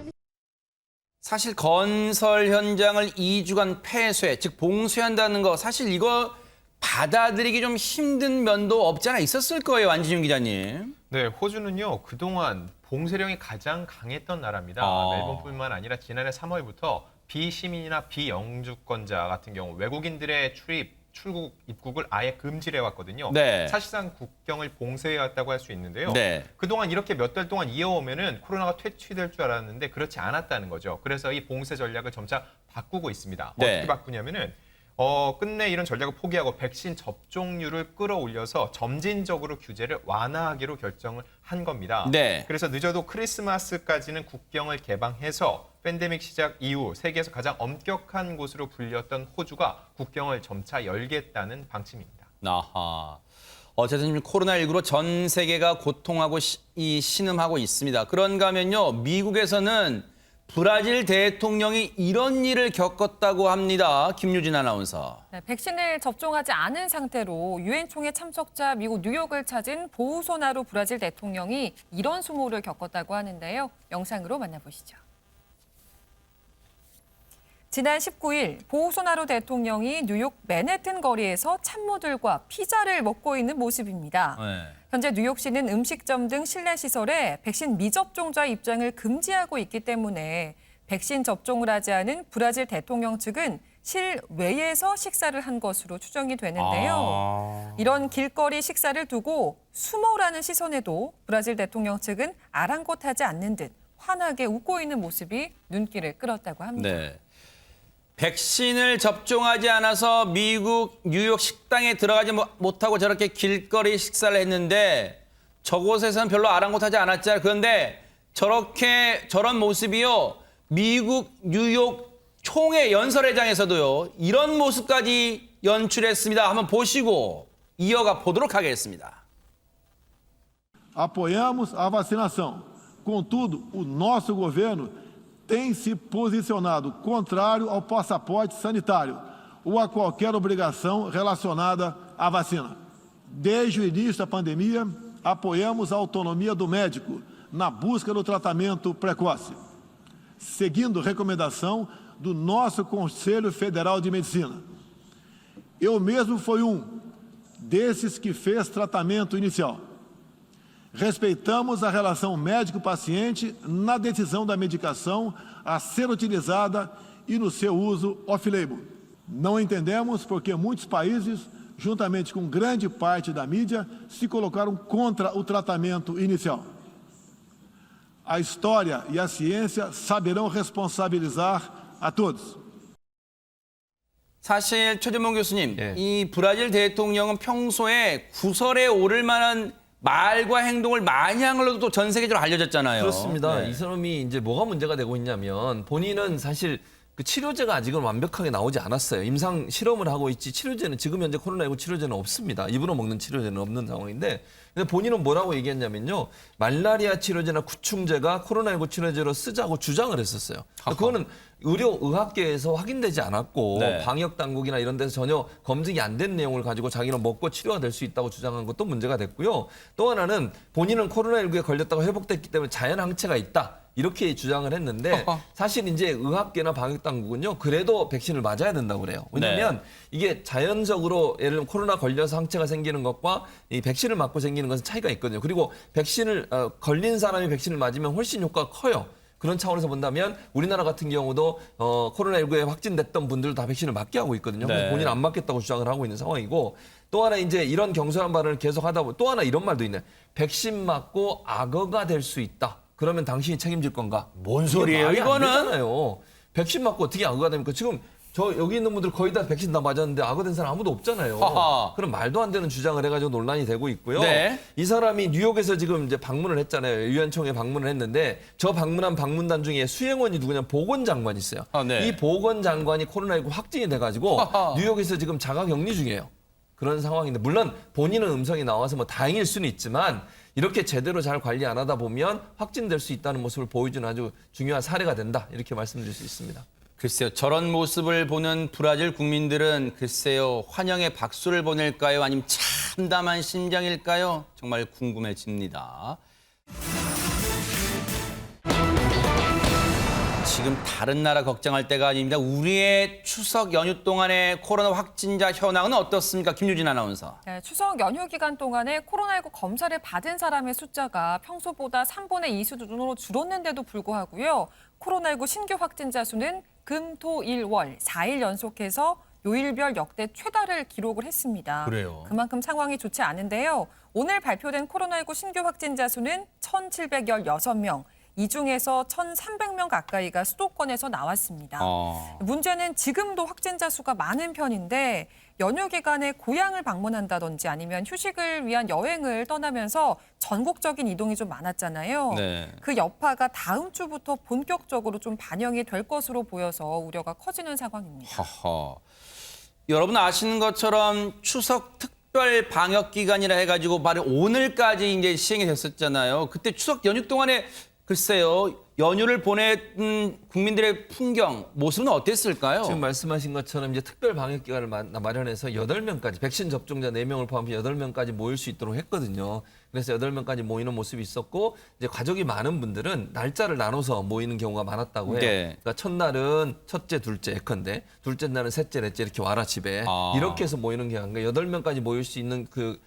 사실 건설 현장을 2주간 폐쇄, 즉 봉쇄한다는 거 사실 이거 받아들이기 좀 힘든 면도 없지 않아 있었을 거예요, 안진용 기자님. 네, 호주는요 그동안 봉쇄령이 가장 강했던 나라입니다. 멜번뿐만 아니라 지난해 3월부터 비시민이나 비영주권자 같은 경우 외국인들의 출국, 입국을 아예 금지를 해왔거든요. 네. 사실상 국경을 봉쇄해왔다고 할 수 있는데요. 네. 그동안 이렇게 몇 달 동안 이어오면은 코로나가 퇴치될 줄 알았는데 그렇지 않았다는 거죠. 그래서 이 봉쇄 전략을 점차 바꾸고 있습니다. 네. 어떻게 바꾸냐면은 끝내 이런 전략을 포기하고 백신 접종률을 끌어올려서 점진적으로 규제를 완화하기로 결정을 한 겁니다. 네. 그래서 늦어도 크리스마스까지는 국경을 개방해서 팬데믹 시작 이후 세계에서 가장 엄격한 곳으로 불렸던 호주가 국경을 점차 열겠다는 방침입니다. 아하. 어쨌든 지금 코로나19로 전 세계가 고통하고 신음하고 있습니다. 그런가 하면요, 미국에서는 브라질 대통령이 이런 일을 겪었다고 합니다. 김유진 아나운서. 네, 백신을 접종하지 않은 상태로 유엔 총회 참석자 미국 뉴욕을 찾은 보우소나루 브라질 대통령이 이런 수모를 겪었다고 하는데요. 영상으로 만나보시죠. 지난 19일 보우소나루 대통령이 뉴욕 맨해튼 거리에서 참모들과 피자를 먹고 있는 모습입니다. 네. 현재 뉴욕시는 음식점 등 실내 시설에 백신 미접종자 입장을 금지하고 있기 때문에 백신 접종을 하지 않은 브라질 대통령 측은 실외에서 식사를 한 것으로 추정이 되는데요. 이런 길거리 식사를 두고 수모라는 시선에도 브라질 대통령 측은 아랑곳하지 않는 듯 환하게 웃고 있는 모습이 눈길을 끌었다고 합니다. 네. 백신을 접종하지 않아서 미국 뉴욕 식당에 들어가지 못하고 저렇게 길거리 식사를 했는데 저곳에서는 별로 아랑곳하지 않았잖아요. 그런데 저런 모습이요. 미국 뉴욕 총회 연설회장에서도요. 이런 모습까지 연출했습니다. 한번 보시고 이어가 보도록 하겠습니다. Apoiamos a vacinação. Contudo, o nosso governo tem se posicionado contrário ao passaporte sanitário ou a qualquer obrigação relacionada à vacina. Desde o início da pandemia, apoiamos a autonomia do médico na busca do tratamento precoce, seguindo recomendação do nosso Conselho Federal de Medicina. Eu mesmo fui desses que fez tratamento inicial. Respeitamos a relação médico-paciente na decisão da medicação a ser utilizada e no seu uso off-label. Não entendemos porque muitos países, juntamente com grande parte da mídia, se colocaram contra o tratamento inicial. A história e a ciência saberão responsabilizar a todos. 사실 최재문 교수님, 이 브라질 대통령은 평소에 구설에 오를 만한 말과 행동을 많이 한 걸로도 또 전 세계적으로 알려졌잖아요. 그렇습니다. 네. 이 사람이 이제 뭐가 문제가 되고 있냐면 본인은 사실 그 치료제가 아직은 완벽하게 나오지 않았어요. 임상 실험을 하고 있지 치료제는 지금 현재 코로나19 치료제는 없습니다. 입으로 먹는 치료제는 없는 상황인데 근데 본인은 뭐라고 얘기했냐면요. 말라리아 치료제나 구충제가 코로나19 치료제로 쓰자고 주장을 했었어요. 그거는 의학계에서 확인되지 않았고 네. 방역당국이나 이런 데서 전혀 검증이 안 된 내용을 가지고 자기는 먹고 치료가 될 수 있다고 주장한 것도 문제가 됐고요. 또 하나는 본인은 코로나19에 걸렸다고 회복됐기 때문에 자연항체가 있다. 이렇게 주장을 했는데 사실 이제 의학계나 방역당국은요. 그래도 백신을 맞아야 된다고 그래요. 왜냐하면 이게 자연적으로 예를 들면 코로나 걸려서 항체가 생기는 것과 이 백신을 맞고 생기는 것은 차이가 있거든요. 그리고 백신을 걸린 사람이 백신을 맞으면 훨씬 효과가 커요. 그런 차원에서 본다면 우리나라 같은 경우도 코로나19에 확진됐던 분들도 다 백신을 맞게 하고 있거든요. 그래서 본인 안 맞겠다고 주장을 하고 있는 상황이고 또 하나 이제 이런 경솔한 발언을 계속 하다 보면 또 하나 이런 말도 있네. 백신 맞고 악어가 될 수 있다. 그러면 당신이 책임질 건가? 뭔 소리예요, 이거는? 잖아요. 백신 맞고 어떻게 악어가 됩니까? 지금 저 여기 있는 분들 거의 다 백신 다 맞았는데 악어 된 사람 아무도 없잖아요. 그럼 말도 안 되는 주장을 해가지고 논란이 되고 있고요. 네. 이 사람이 뉴욕에서 지금 이제 방문을 했잖아요. 유엔 총회 방문을 했는데 저 방문한 방문단 중에 수행원이 누구냐 보건장관이 있어요. 이 보건장관이 코로나19 확진이 돼가지고 뉴욕에서 지금 자가격리 중이에요. 그런 상황인데 물론 본인은 음성이 나와서 뭐 다행일 수는 있지만 이렇게 제대로 잘 관리 안 하다 보면 확진될 수 있다는 모습을 보여주는 아주 중요한 사례가 된다. 이렇게 말씀드릴 수 있습니다. 글쎄요, 저런 모습을 보는 브라질 국민들은 글쎄요, 환영의 박수를 보낼까요? 아니면 참담한 심정일까요? 정말 궁금해집니다. 지금 다른 나라 걱정할 때가 아닙니다. 우리의 추석 연휴 동안의 코로나 확진자 현황은 어떻습니까? 김유진 아나운서. 네, 추석 연휴 기간 동안에 코로나19 검사를 받은 사람의 숫자가 평소보다 3분의 2 수준으로 줄었는데도 불구하고요. 코로나19 신규 확진자 수는 금, 토, 일, 월 4일 연속해서 요일별 역대 최다를 기록을 했습니다. 그래요. 그만큼 상황이 좋지 않은데요. 오늘 발표된 코로나19 신규 확진자 수는 1,716명. 이 중에서 1,300명 가까이가 수도권에서 나왔습니다. 문제는 지금도 확진자 수가 많은 편인데 연휴 기간에 고향을 방문한다든지 아니면 휴식을 위한 여행을 떠나면서 전국적인 이동이 좀 많았잖아요. 네. 그 여파가 다음 주부터 본격적으로 좀 반영이 될 것으로 보여서 우려가 커지는 상황입니다. 허허. 여러분 아시는 것처럼 추석 특별 방역 기간이라 해가지고 바로 오늘까지 이제 시행이 됐었잖아요. 그때 추석 연휴 동안에 글쎄요, 연휴를 보낸 국민들의 풍경, 모습은 어땠을까요? 지금 말씀하신 것처럼 이제 특별 방역 기간을 마련해서 8명까지, 백신 접종자 4명을 포함해 8명까지 모일 수 있도록 했거든요. 그래서 8명까지 모이는 모습이 있었고, 이제 가족이 많은 분들은 날짜를 나눠서 모이는 경우가 많았다고 해요. 네. 그러니까 첫날은 첫째, 둘째, 예컨대, 둘째 날은 셋째, 넷째 이렇게 와라 집에. 이렇게 해서 모이는 경우가 8명까지 모일 수 있는 그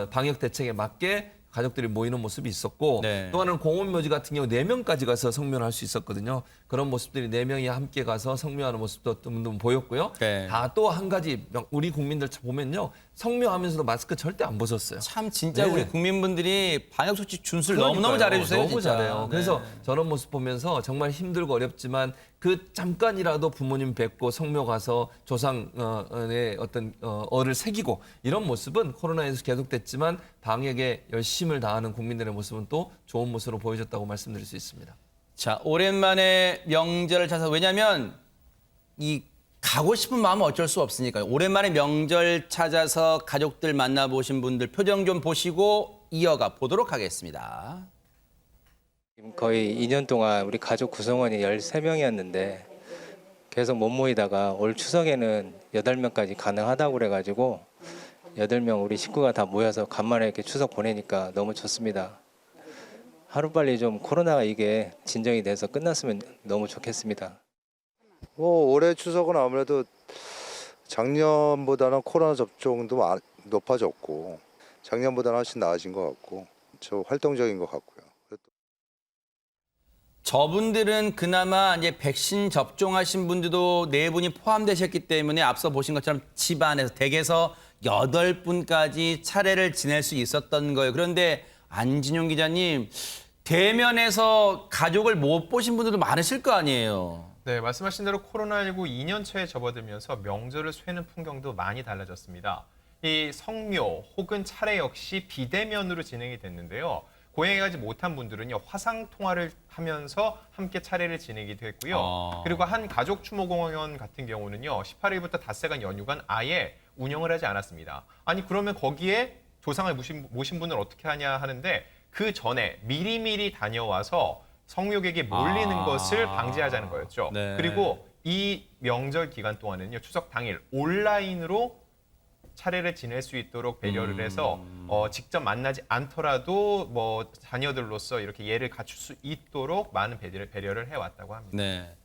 방역 대책에 맞게 가족들이 모이는 모습이 있었고 또 하나는 공원묘지 같은 경우 4명까지 가서 성묘를 할 수 있었거든요. 그런 모습들이 4명이 함께 가서 성묘하는 모습도 좀 보였고요. 다 또 한 가지 우리 국민들 보면요. 성묘하면서도 마스크 절대 안 벗었어요. 참 진짜 우리 국민분들이 방역수칙 준수를 너무너무 잘해주세요. 너무 진짜. 잘해요. 그래서 저런 모습 보면서 정말 힘들고 어렵지만 그 잠깐이라도 부모님 뵙고 성묘 가서 조상의 어떤 어를 새기고 이런 모습은 코로나에서 계속됐지만 방역에 열심을 다하는 국민들의 모습은 또 좋은 모습으로 보여줬다고 말씀드릴 수 있습니다. 자, 오랜만에 명절을 찾아서 왜냐하면 이 가고 싶은 마음은 어쩔 수 없으니까요. 오랜만에 명절 찾아서 가족들 만나보신 분들 표정 좀 보시고 이어가 보도록 하겠습니다. 거의 2년 동안 우리 가족 구성원이 13명이었는데 계속 못 모이다가 올 추석에는 8명까지 가능하다고 그래가지고 8명 우리 식구가 다 모여서 간만에 이렇게 추석 보내니까 너무 좋습니다. 하루빨리 좀 코로나가 이게 진정이 돼서 끝났으면 너무 좋겠습니다. 올해 추석은 아무래도 작년보다는 코로나 접종도 높아졌고 작년보다는 훨씬 나아진 것 같고 저 활동적인 것 같고요. 저분들은 그나마 이제 백신 접종하신 분들도 4분이 포함되셨기 때문에 앞서 보신 것처럼 집안에서 댁에서 8분까지 차례를 지낼 수 있었던 거예요. 그런데 안진용 기자님, 대면에서 가족을 못 보신 분들도 많으실 거 아니에요. 네, 말씀하신 대로 코로나19 2년차에 접어들면서 명절을 쇠는 풍경도 많이 달라졌습니다. 이 성묘 혹은 차례 역시 비대면으로 진행이 됐는데요. 고향에 가지 못한 분들은요, 화상통화를 하면서 함께 차례를 지내기도 했고요. 그리고 한 가족 추모 공연 같은 경우는요, 18일부터 닷새간 연휴간 아예 운영을 하지 않았습니다. 아니, 그러면 거기에 조상을 모신 분을 어떻게 하냐 하는데 그 전에 미리미리 다녀와서 성묘객이 몰리는 것을 방지하자는 거였죠. 네. 그리고 이 명절 기간 동안은요, 추석 당일 온라인으로 차례를 지낼 수 있도록 배려를 해서 직접 만나지 않더라도 뭐 자녀들로서 이렇게 예를 갖출 수 있도록 많은 배려를 해왔다고 합니다. 네.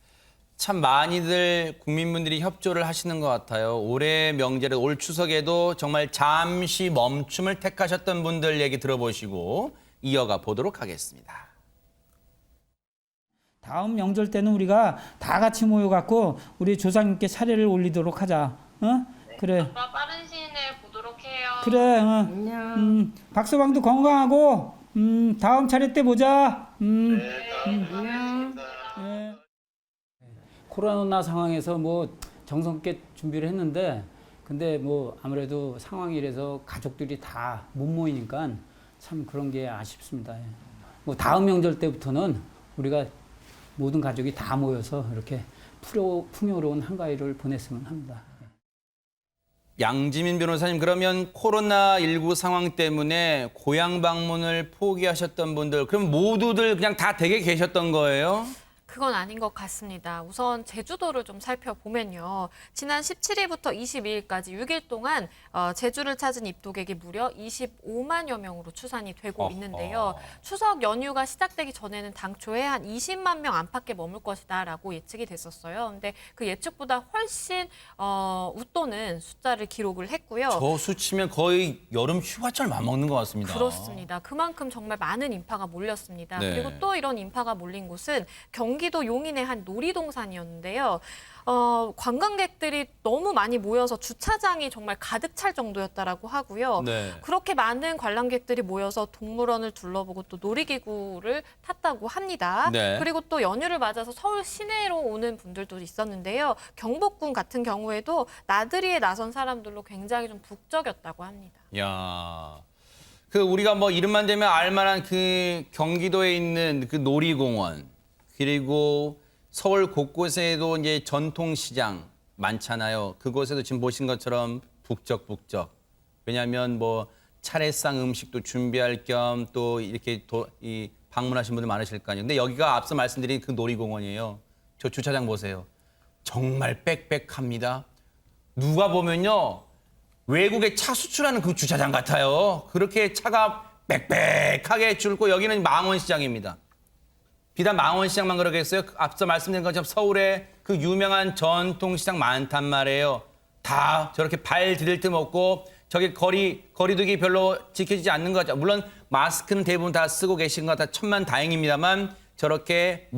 참 많이들 국민분들이 협조를 하시는 것 같아요. 올해 명절에 올 추석에도 정말 잠시 멈춤을 택하셨던 분들 얘기 들어보시고 이어가 보도록 하겠습니다. 다음 명절 때는 우리가 다 같이 모여갖고 우리 조상님께 차례를 올리도록 하자. 그래. 아빠 빠른 시일 내에 보도록 해요. 그래. 안녕. 박서방도 건강하고 다음 차례 때 보자. 안녕. 코로나 상황에서 뭐 정성껏 준비를 했는데 근데 뭐 아무래도 상황이 이래서 가족들이 다 못 모이니까 참 그런 게 아쉽습니다. 뭐 다음 명절 때부터는 우리가 모든 가족이 다 모여서 이렇게 풍요로운 한가위를 보냈으면 합니다. 양지민 변호사님, 그러면 코로나19 상황 때문에 고향 방문을 포기하셨던 분들, 그럼 모두들 그냥 다 댁에 계셨던 거예요? 그건 아닌 것 같습니다. 우선 제주도를 좀 살펴보면요. 지난 17일부터 22일까지 6일 동안 제주를 찾은 입도객이 무려 25만여 명으로 추산이 되고 있는데요. 추석 연휴가 시작되기 전에는 당초에 한 20만 명 안팎에 머물 것이다라고 예측이 됐었어요. 근데 그 예측보다 훨씬 웃도는 숫자를 기록을 했고요. 저 수치면 거의 여름 휴가철 맞먹는 것 같습니다. 그렇습니다. 그만큼 정말 많은 인파가 몰렸습니다. 네. 그리고 또 이런 인파가 몰린 곳은 경기도 용인의 한 놀이동산이었는데요. 관광객들이 너무 많이 모여서 주차장이 정말 가득 찰 정도였다라고 하고요. 네. 그렇게 많은 관람객들이 모여서 동물원을 둘러보고 또 놀이기구를 탔다고 합니다. 네. 그리고 또 연휴를 맞아서 서울 시내로 오는 분들도 있었는데요. 경복궁 같은 경우에도 나들이에 나선 사람들로 굉장히 좀 북적였다고 합니다. 야, 그 우리가 뭐 이름만 대면 알만한 그 경기도에 있는 그 놀이공원, 그리고 서울 곳곳에도 이제 전통시장 많잖아요. 그곳에도 지금 보신 것처럼 북적북적. 왜냐하면 뭐 차례상 음식도 준비할 겸 또 이렇게 방문하신 분들 많으실 거 아니에요. 근데 여기가 앞서 말씀드린 그 놀이공원이에요. 저 주차장 보세요. 정말 빽빽합니다. 누가 보면요, 외국에 차 수출하는 그 주차장 같아요. 그렇게 차가 빽빽하게 줄고, 여기는 망원시장입니다. 비단 망원시장만 그러겠어요? 앞서 말씀드린 것처럼 서울에 그 유명한 전통시장 많단 말이에요. 다 저렇게 발 디딜 틈 없고, 저기 거리두기 별로 지켜지지 않는 것 같죠. 물론 마스크는 대부분 다 쓰고 계신 것 같아 천만다행입니다만, 저렇게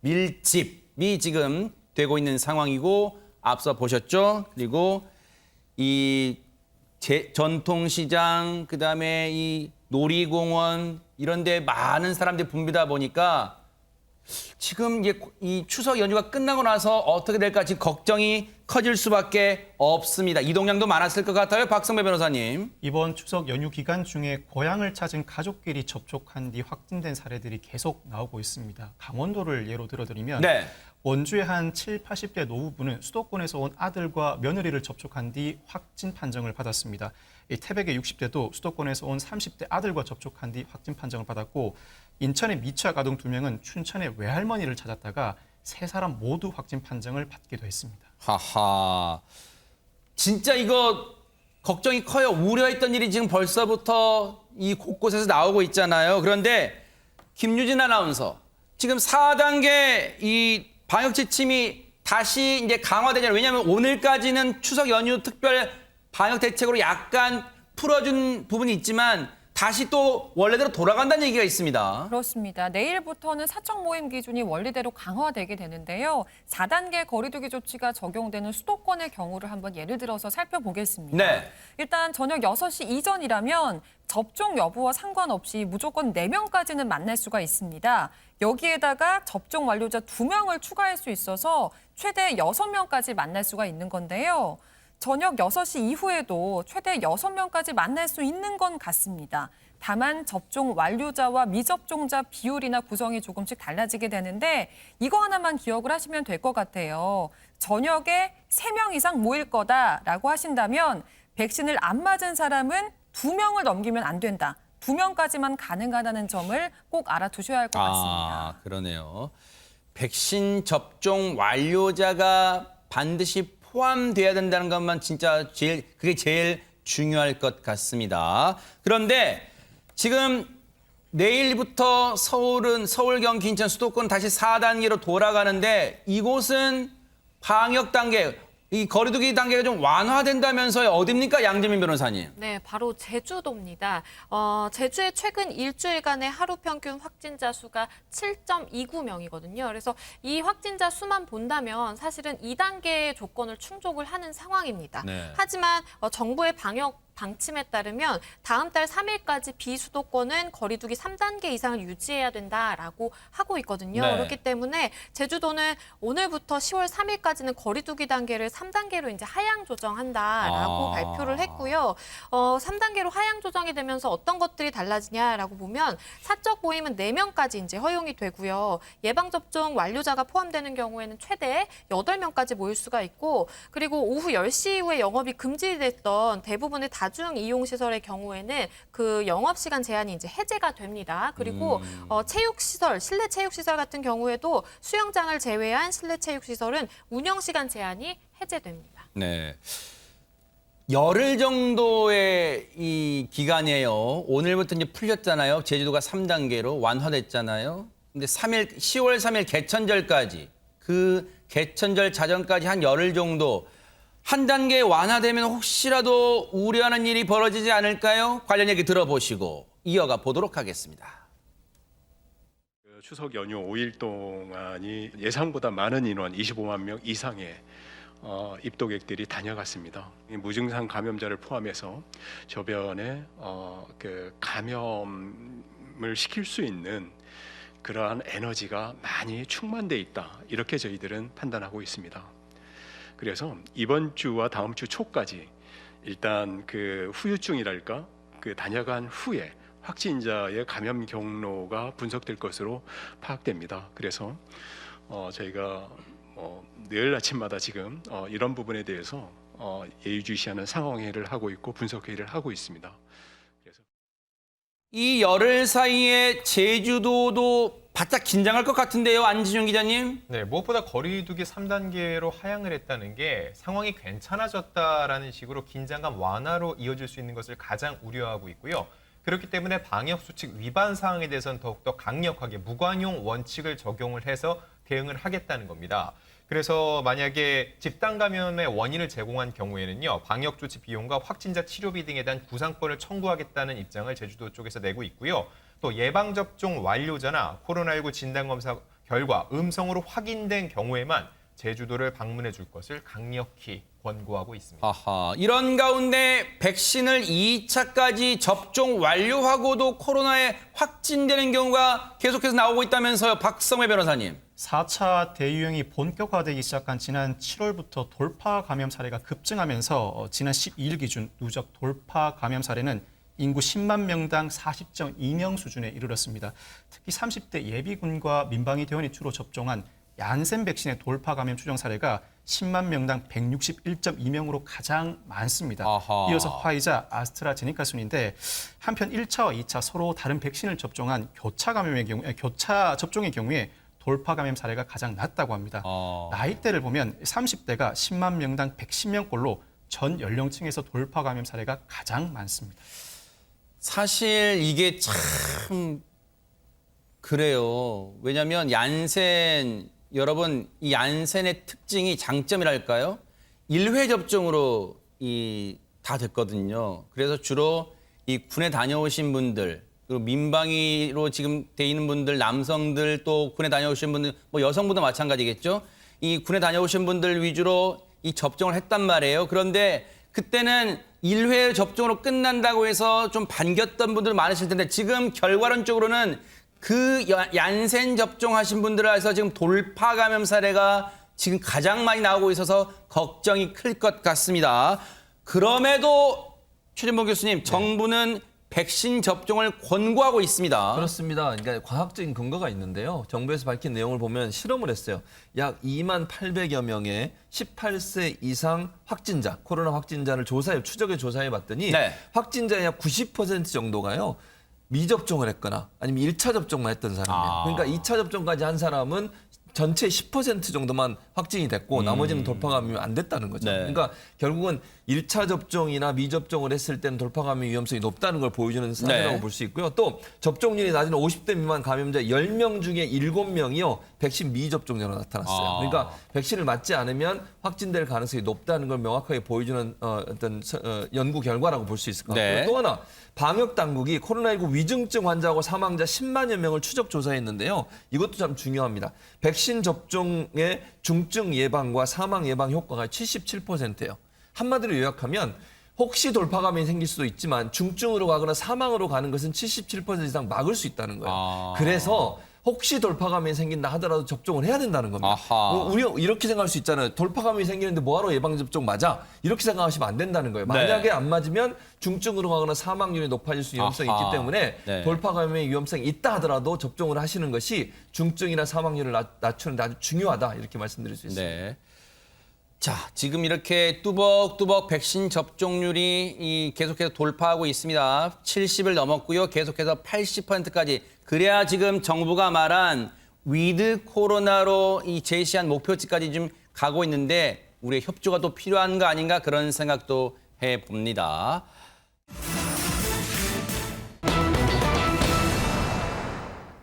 밀집이 지금 되고 있는 상황이고, 앞서 보셨죠? 그리고 이 전통시장, 그다음에 이 놀이공원 이런 데 많은 사람들이 붐비다 보니까 지금 이 추석 연휴가 끝나고 나서 어떻게 될까 지금 걱정이 커질 수밖에 없습니다. 이동량도 많았을 것 같아요. 박성배 변호사님. 이번 추석 연휴 기간 중에 고향을 찾은 가족끼리 접촉한 뒤 확진된 사례들이 계속 나오고 있습니다. 강원도를 예로 들어드리면 네. 원주의 한 70, 80대 노부부는 수도권에서 온 아들과 며느리를 접촉한 뒤 확진 판정을 받았습니다. 이 태백의 60대도 수도권에서 온 30대 아들과 접촉한 뒤 확진 판정을 받았고, 인천의 미취학 아동 2명은 춘천의 외할머니를 찾았다가 3사람 모두 확진 판정을 받기도 했습니다. 하하. 진짜 이거 걱정이 커요. 우려했던 일이 지금 벌써부터 이 곳곳에서 나오고 있잖아요. 그런데 김유진 아나운서, 지금 4단계 이 방역 지침이 다시 이제 강화되잖아요. 왜냐하면 오늘까지는 추석 연휴 특별 방역 대책으로 약간 풀어준 부분이 있지만 다시 또 원래대로 돌아간다는 얘기가 있습니다. 그렇습니다. 내일부터는 사적 모임 기준이 원래대로 강화되게 되는데요. 4단계 거리두기 조치가 적용되는 수도권의 경우를 한번 예를 들어서 살펴보겠습니다. 네. 일단 저녁 6시 이전이라면 접종 여부와 상관없이 무조건 4명까지는 만날 수가 있습니다. 여기에다가 접종 완료자 2명을 추가할 수 있어서 최대 6명까지 만날 수가 있는 건데요. 저녁 6시 이후에도 최대 6명까지 만날 수 있는 건 같습니다. 다만 접종 완료자와 미접종자 비율이나 구성이 조금씩 달라지게 되는데, 이거 하나만 기억을 하시면 될 것 같아요. 저녁에 3명 이상 모일 거다라고 하신다면 백신을 안 맞은 사람은 2명을 넘기면 안 된다. 2명까지만 가능하다는 점을 꼭 알아두셔야 할 것 같습니다. 그러네요. 백신 접종 완료자가 반드시 포함돼야 된다는 것만 진짜 그게 제일 중요할 것 같습니다. 그런데 지금 내일부터 서울, 경기, 인천, 수도권 다시 4단계로 돌아가는데, 이곳은 방역 단계, 이 거리두기 단계가 좀 완화된다면서요. 어딥니까, 양재민 변호사님? 네, 바로 제주도입니다. 제주의 최근 일주일간의 하루 평균 확진자 수가 7.29명이거든요. 그래서 이 확진자 수만 본다면 사실은 2단계의 조건을 충족을 하는 상황입니다. 네. 하지만 정부의 방역 방침에 따르면 다음 달 3일까지 비수도권은 거리 두기 3단계 이상을 유지해야 된다라고 하고 있거든요. 네. 그렇기 때문에 제주도는 오늘부터 10월 3일까지는 거리 두기 단계를 3단계로 이제 하향 조정한다라고 발표를 했고요. 3단계로 하향 조정이 되면서 어떤 것들이 달라지냐라고 보면 사적 모임은 4명까지 이제 허용이 되고요. 예방접종 완료자가 포함되는 경우에는 최대 8명까지 모일 수가 있고, 그리고 오후 10시 이후에 영업이 금지됐던 대부분의 다중 이용시설의 경우에는 그 영업시간 제한이 이제 해제가 됩니다. 그리고 체육시설, 실내 체육시설 같은 경우에도 수영장을 제외한 실내 체육시설은 운영시간 제한이 해제됩니다. 네. 열흘 정도의 이 기간이에요. 오늘부터 이제 풀렸잖아요. 제주도가 3단계로 완화됐잖아요. 근데 10월 3일 개천절까지, 그 개천절 자정까지 한 열흘 정도 한 단계 완화되면 혹시라도 우려하는 일이 벌어지지 않을까요? 관련 얘기 들어보시고 이어가 보도록 하겠습니다. 추석 연휴 5일 동안이 예상보다 많은 인원 25만 명 이상의 입도객들이 다녀갔습니다. 무증상 감염자를 포함해서 저변에 그 감염을 시킬 수 있는 그러한 에너지가 많이 충만돼 있다, 이렇게 저희들은 판단하고 있습니다. 그래서 이번 주와 다음 주 초까지 일단 그 후유증이랄까, 그 다녀간 후에 확진자의 감염 경로가 분석될 것으로 파악됩니다. 그래서 저희가 내일 아침마다 지금 이런 부분에 대해서 예의주시하는 상황회의를 하고 있고 분석회의를 하고 있습니다. 이 열흘 사이에 제주도도 바짝 긴장할 것 같은데요, 안지준 기자님? 네, 무엇보다 거리두기 3단계로 하향을 했다는 게 상황이 괜찮아졌다라는 식으로 긴장감 완화로 이어질 수 있는 것을 가장 우려하고 있고요. 그렇기 때문에 방역수칙 위반 사항에 대해서는 더욱더 강력하게 무관용 원칙을 적용을 해서 대응을 하겠다는 겁니다. 그래서 만약에 집단 감염의 원인을 제공한 경우에는요, 방역조치 비용과 확진자 치료비 등에 대한 구상권을 청구하겠다는 입장을 제주도 쪽에서 내고 있고요. 또 예방접종 완료자나 코로나19 진단검사 결과 음성으로 확인된 경우에만 제주도를 방문해 줄 것을 강력히 권고하고 있습니다. 아하, 이런 가운데 백신을 2차까지 접종 완료하고도 코로나에 확진되는 경우가 계속해서 나오고 있다면서요, 박성회 변호사님. 4차 대유행이 본격화되기 시작한 지난 7월부터 돌파 감염 사례가 급증하면서 지난 12일 기준 누적 돌파 감염 사례는 인구 10만 명당 40.2명 수준에 이르렀습니다. 특히 30대 예비군과 민방위 대원이 주로 접종한 얀센 백신의 돌파 감염 추정 사례가 10만 명당 161.2명으로 가장 많습니다. 아하. 이어서 화이자, 아스트라제네카 순인데, 한편 1차와 2차 서로 다른 백신을 접종한 교차 접종의 경우에 돌파 감염 사례가 가장 낮다고 합니다. 나이대를 보면 30대가 10만 명당 110명꼴로 전 연령층에서 돌파 감염 사례가 가장 많습니다. 사실 이게 참 그래요. 왜냐하면 얀센, 여러분, 이 얀센의 특징이, 장점이랄까요? 1회 접종으로 다 됐거든요. 그래서 주로 이 군에 다녀오신 분들, 그리고 민방위로 지금 돼 있는 분들, 남성들, 또 군에 다녀오신 분들, 뭐 여성분도 마찬가지겠죠. 이 군에 다녀오신 분들 위주로 이 접종을 했단 말이에요. 그런데 그때는 1회 접종으로 끝난다고 해서 좀 반겼던 분들 많으실 텐데, 지금 결과론적으로는 그 얀센 접종하신 분들을 해서 지금 돌파 감염 사례가 지금 가장 많이 나오고 있어서 걱정이 클 것 같습니다. 그럼에도 최진봉 교수님, 정부는 백신 접종을 권고하고 있습니다. 그렇습니다. 그러니까 과학적인 근거가 있는데요. 정부에서 밝힌 내용을 보면 실험을 했어요. 약 2만 800여 명의 18세 이상 확진자, 코로나 확진자를 추적해 조사해 봤더니 확진자의 약 90% 정도가요, 미접종을 했거나 아니면 1차 접종만 했던 사람이에요. 그러니까 2차 접종까지 한 사람은 전체 10% 정도만 확진이 됐고 나머지는 돌파 감염이 안 됐다는 거죠. 그러니까 결국은 1차 접종이나 미접종을 했을 때는 돌파 감염 위험성이 높다는 걸 보여주는 사례라고 볼 수 있고요. 또 접종률이 낮은 50대 미만 감염자 10명 중에 7명이요. 백신 미접종자로 나타났어요. 그러니까 백신을 맞지 않으면 확진될 가능성이 높다는 걸 명확하게 보여주는 어떤 연구 결과라고 볼 수 있을 것 같고요. 또 하나, 방역 당국이 코로나19 위중증 환자하고 사망자 10만여 명을 추적 조사했는데요. 이것도 참 중요합니다. 백신 접종의 중증 예방과 사망 예방 효과가 77%예요. 한마디로 요약하면 혹시 돌파감이 생길 수도 있지만 중증으로 가거나 사망으로 가는 것은 77% 이상 막을 수 있다는 거예요. 그래서 혹시 돌파감이 생긴다 하더라도 접종을 해야 된다는 겁니다. 우리 이렇게 생각할 수 있잖아요. 돌파감이 생기는데 뭐하러 예방접종 맞아? 이렇게 생각하시면 안 된다는 거예요. 만약에 안 맞으면 중증으로 가거나 사망률이 높아질 수 위험성이 있기 때문에 돌파감의 위험성이 있다 하더라도 접종을 하시는 것이 중증이나 사망률을 낮추는 데 아주 중요하다 이렇게 말씀드릴 수 있습니다. 자, 지금 이렇게 뚜벅뚜벅 백신 접종률이 계속해서 돌파하고 있습니다. 70을 넘었고요. 계속해서 80%까지. 그래야 지금 정부가 말한 위드 코로나로 이 제시한 목표치까지 좀 가고 있는데 우리의 협조가 또 필요한 거 아닌가 그런 생각도 해봅니다.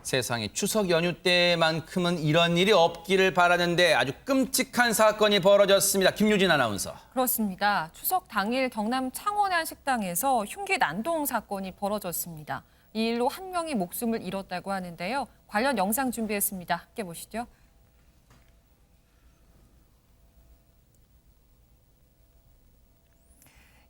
세상에 추석 연휴 때만큼은 이런 일이 없기를 바라는데 아주 끔찍한 사건이 벌어졌습니다. 김유진 아나운서. 그렇습니다. 추석 당일 경남 창원의 한 식당에서 흉기 난동 사건이 벌어졌습니다. 이 일로 한 명이 목숨을 잃었다고 하는데요. 관련 영상 준비했습니다. 함께 보시죠.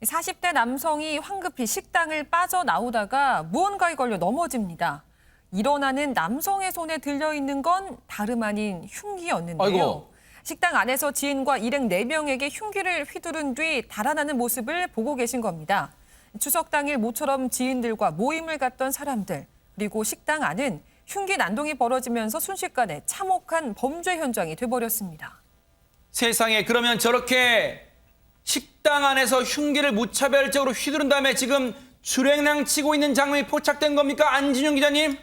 이 40대 남성이 황급히 식당을 빠져나오다가 무언가에 걸려 넘어집니다. 일어나는 남성의 손에 들려있는 건 다름 아닌 흉기였는데요. 아이고. 식당 안에서 지인과 일행 4명에게 흉기를 휘두른 뒤 달아나는 모습을 보고 계신 겁니다. 추석 당일 모처럼 지인들과 모임을 갖던 사람들, 그리고 식당 안은 흉기 난동이 벌어지면서 순식간에 참혹한 범죄 현장이 돼버렸습니다. 세상에, 그러면 저렇게 식당 안에서 흉기를 무차별적으로 휘두른 다음에 지금 주랭랑 치고 있는 장면이 포착된 겁니까? 안진용 기자님?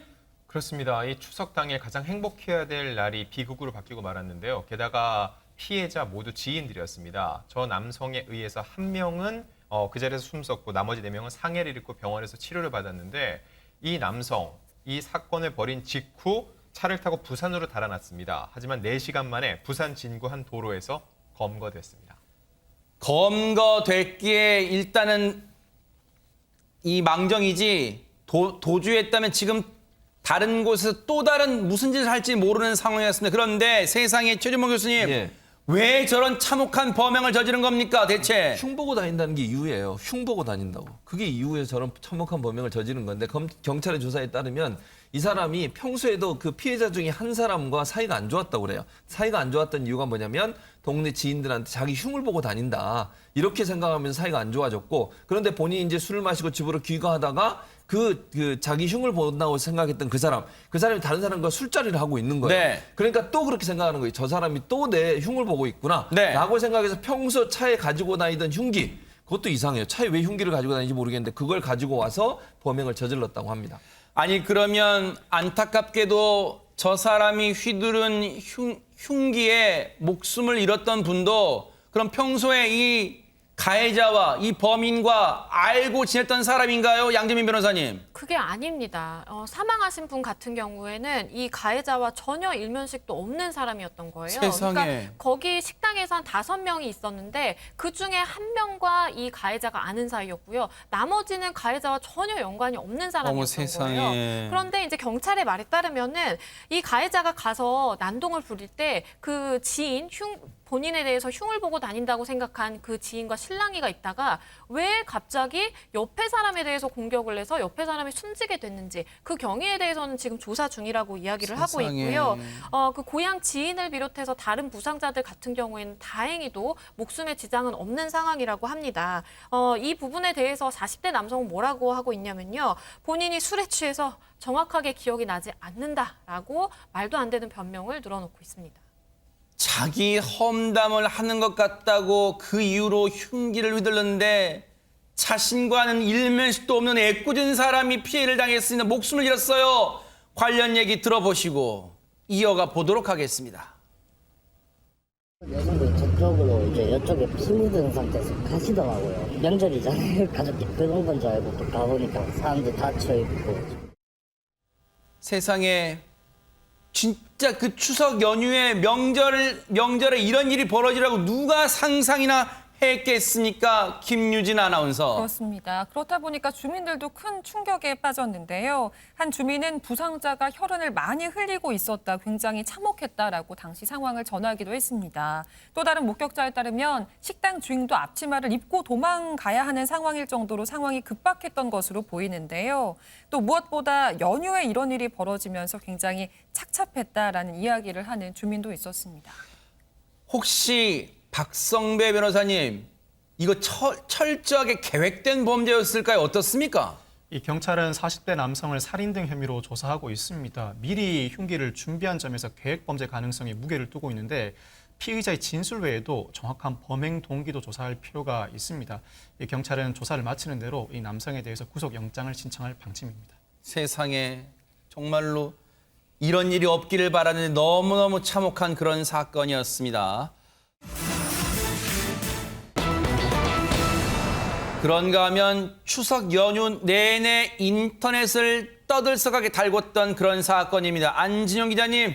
그렇습니다. 이 추석 당일 가장 행복해야 될 날이 비극으로 바뀌고 말았는데요. 게다가 피해자 모두 지인들이었습니다. 저 남성에 의해서 한 명은 그 자리에서 숨졌고 나머지 4명은 상해를 입고 병원에서 치료를 받았는데 이 남성, 이 사건을 벌인 직후 차를 타고 부산으로 달아났습니다. 하지만 4시간 만에 부산 진구 한 도로에서 검거됐습니다. 검거됐기에 일단은 이 망정이지 도주했다면 지금 다른 곳에서 또 다른 무슨 짓을 할지 모르는 상황이었습니다. 그런데 세상에 최준모 교수님, 왜 저런 참혹한 범행을 저지른 겁니까 대체? 흉 보고 다닌다는 게 이유예요. 흉 보고 다닌다고. 그게 이유에 저런 참혹한 범행을 저지른 건데 경찰의 조사에 따르면 이 사람이 평소에도 그 피해자 중에 한 사람과 사이가 안 좋았다고 그래요. 사이가 안 좋았던 이유가 뭐냐면 동네 지인들한테 자기 흉을 보고 다닌다. 이렇게 생각하면서 사이가 안 좋아졌고, 그런데 본인이 이제 술을 마시고 집으로 귀가하다가 그 자기 흉을 본다고 생각했던 그 사람이 다른 사람과 술자리를 하고 있는 거예요. 그러니까 또 그렇게 생각하는 거예요. 저 사람이 또 내 흉을 보고 있구나. 라고 생각해서 평소 차에 가지고 다니던 흉기, 그것도 이상해요. 차에 왜 흉기를 가지고 다니는지 모르겠는데 그걸 가지고 와서 범행을 저질렀다고 합니다. 아니, 그러면 안타깝게도 저 사람이 휘두른 흉기에 목숨을 잃었던 분도 그럼 평소에 이 가해자와 이 범인과 알고 지냈던 사람인가요? 양재민 변호사님. 그게 아닙니다. 사망하신 분 같은 경우에는 이 가해자와 전혀 일면식도 없는 사람이었던 거예요. 세상에. 그러니까 거기 식당에서 한 5명이 있었는데 그중에 1명과 이 가해자가 아는 사이였고요. 나머지는 가해자와 전혀 연관이 없는 사람이었던 세상에. 거예요. 그런데 이제 경찰의 말에 따르면은 이 가해자가 가서 난동을 부릴 때 그 지인 본인에 대해서 흉을 보고 다닌다고 생각한 그 지인과 실랑이가 있다가 왜 갑자기 옆에 사람에 대해서 공격을 해서 옆에 사람이 숨지게 됐는지 그 경위에 대해서는 지금 조사 중이라고 이야기를 하고 있고요. 그 고향 지인을 비롯해서 다른 부상자들 같은 경우에는 다행히도 목숨에 지장은 없는 상황이라고 합니다. 이 부분에 대해서 40대 남성은 뭐라고 하고 있냐면요. 본인이 술에 취해서 정확하게 기억이 나지 않는다라고 말도 안 되는 변명을 늘어놓고 있습니다. 자기 험담을 하는 것 같다고 그 이유로 흉기를 휘둘렀는데 자신과는 일면식도 없는 애꿎은 사람이 피해를 당했으니 목숨을 잃었어요. 관련 얘기 들어보시고 이어가 보도록 하겠습니다. 여성분이 저쪽으로 이쪽에 피 묻은 상태에서 가시더라고요. 명절이잖아요. 가족들 그런 건 줄 알고 또 가보니까 사람들 다쳐 있고. 세상에, 진짜 그 추석 연휴에 명절에 이런 일이 벌어지라고 누가 상상이나 했겠습니까? 김유진 아나운서. 그렇습니다. 그렇다 보니까 주민들도 큰 충격에 빠졌는데요. 한 주민은 부상자가 혈흔을 많이 흘리고 있었다, 굉장히 참혹했다라고 당시 상황을 전하기도 했습니다. 또 다른 목격자에 따르면 식당 주인도 앞치마를 입고 도망가야 하는 상황일 정도로 상황이 급박했던 것으로 보이는데요. 또 무엇보다 연휴에 이런 일이 벌어지면서 굉장히 착잡했다라는 이야기를 하는 주민도 있었습니다. 혹시 박성배 변호사님, 이거 철저하게 계획된 범죄였을까요? 어떻습니까? 이 경찰은 40대 남성을 살인 등 혐의로 조사하고 있습니다. 미리 흉기를 준비한 점에서 계획 범죄 가능성에 무게를 두고 있는데 피의자의 진술 외에도 정확한 범행 동기도 조사할 필요가 있습니다. 이 경찰은 조사를 마치는 대로 이 남성에 대해서 구속영장을 신청할 방침입니다. 세상에 정말로 이런 일이 없기를 바라는데 너무너무 참혹한 그런 사건이었습니다. 그런가 하면 추석 연휴 내내 인터넷을 떠들썩하게 달궜던 그런 사건입니다. 안진영 기자님.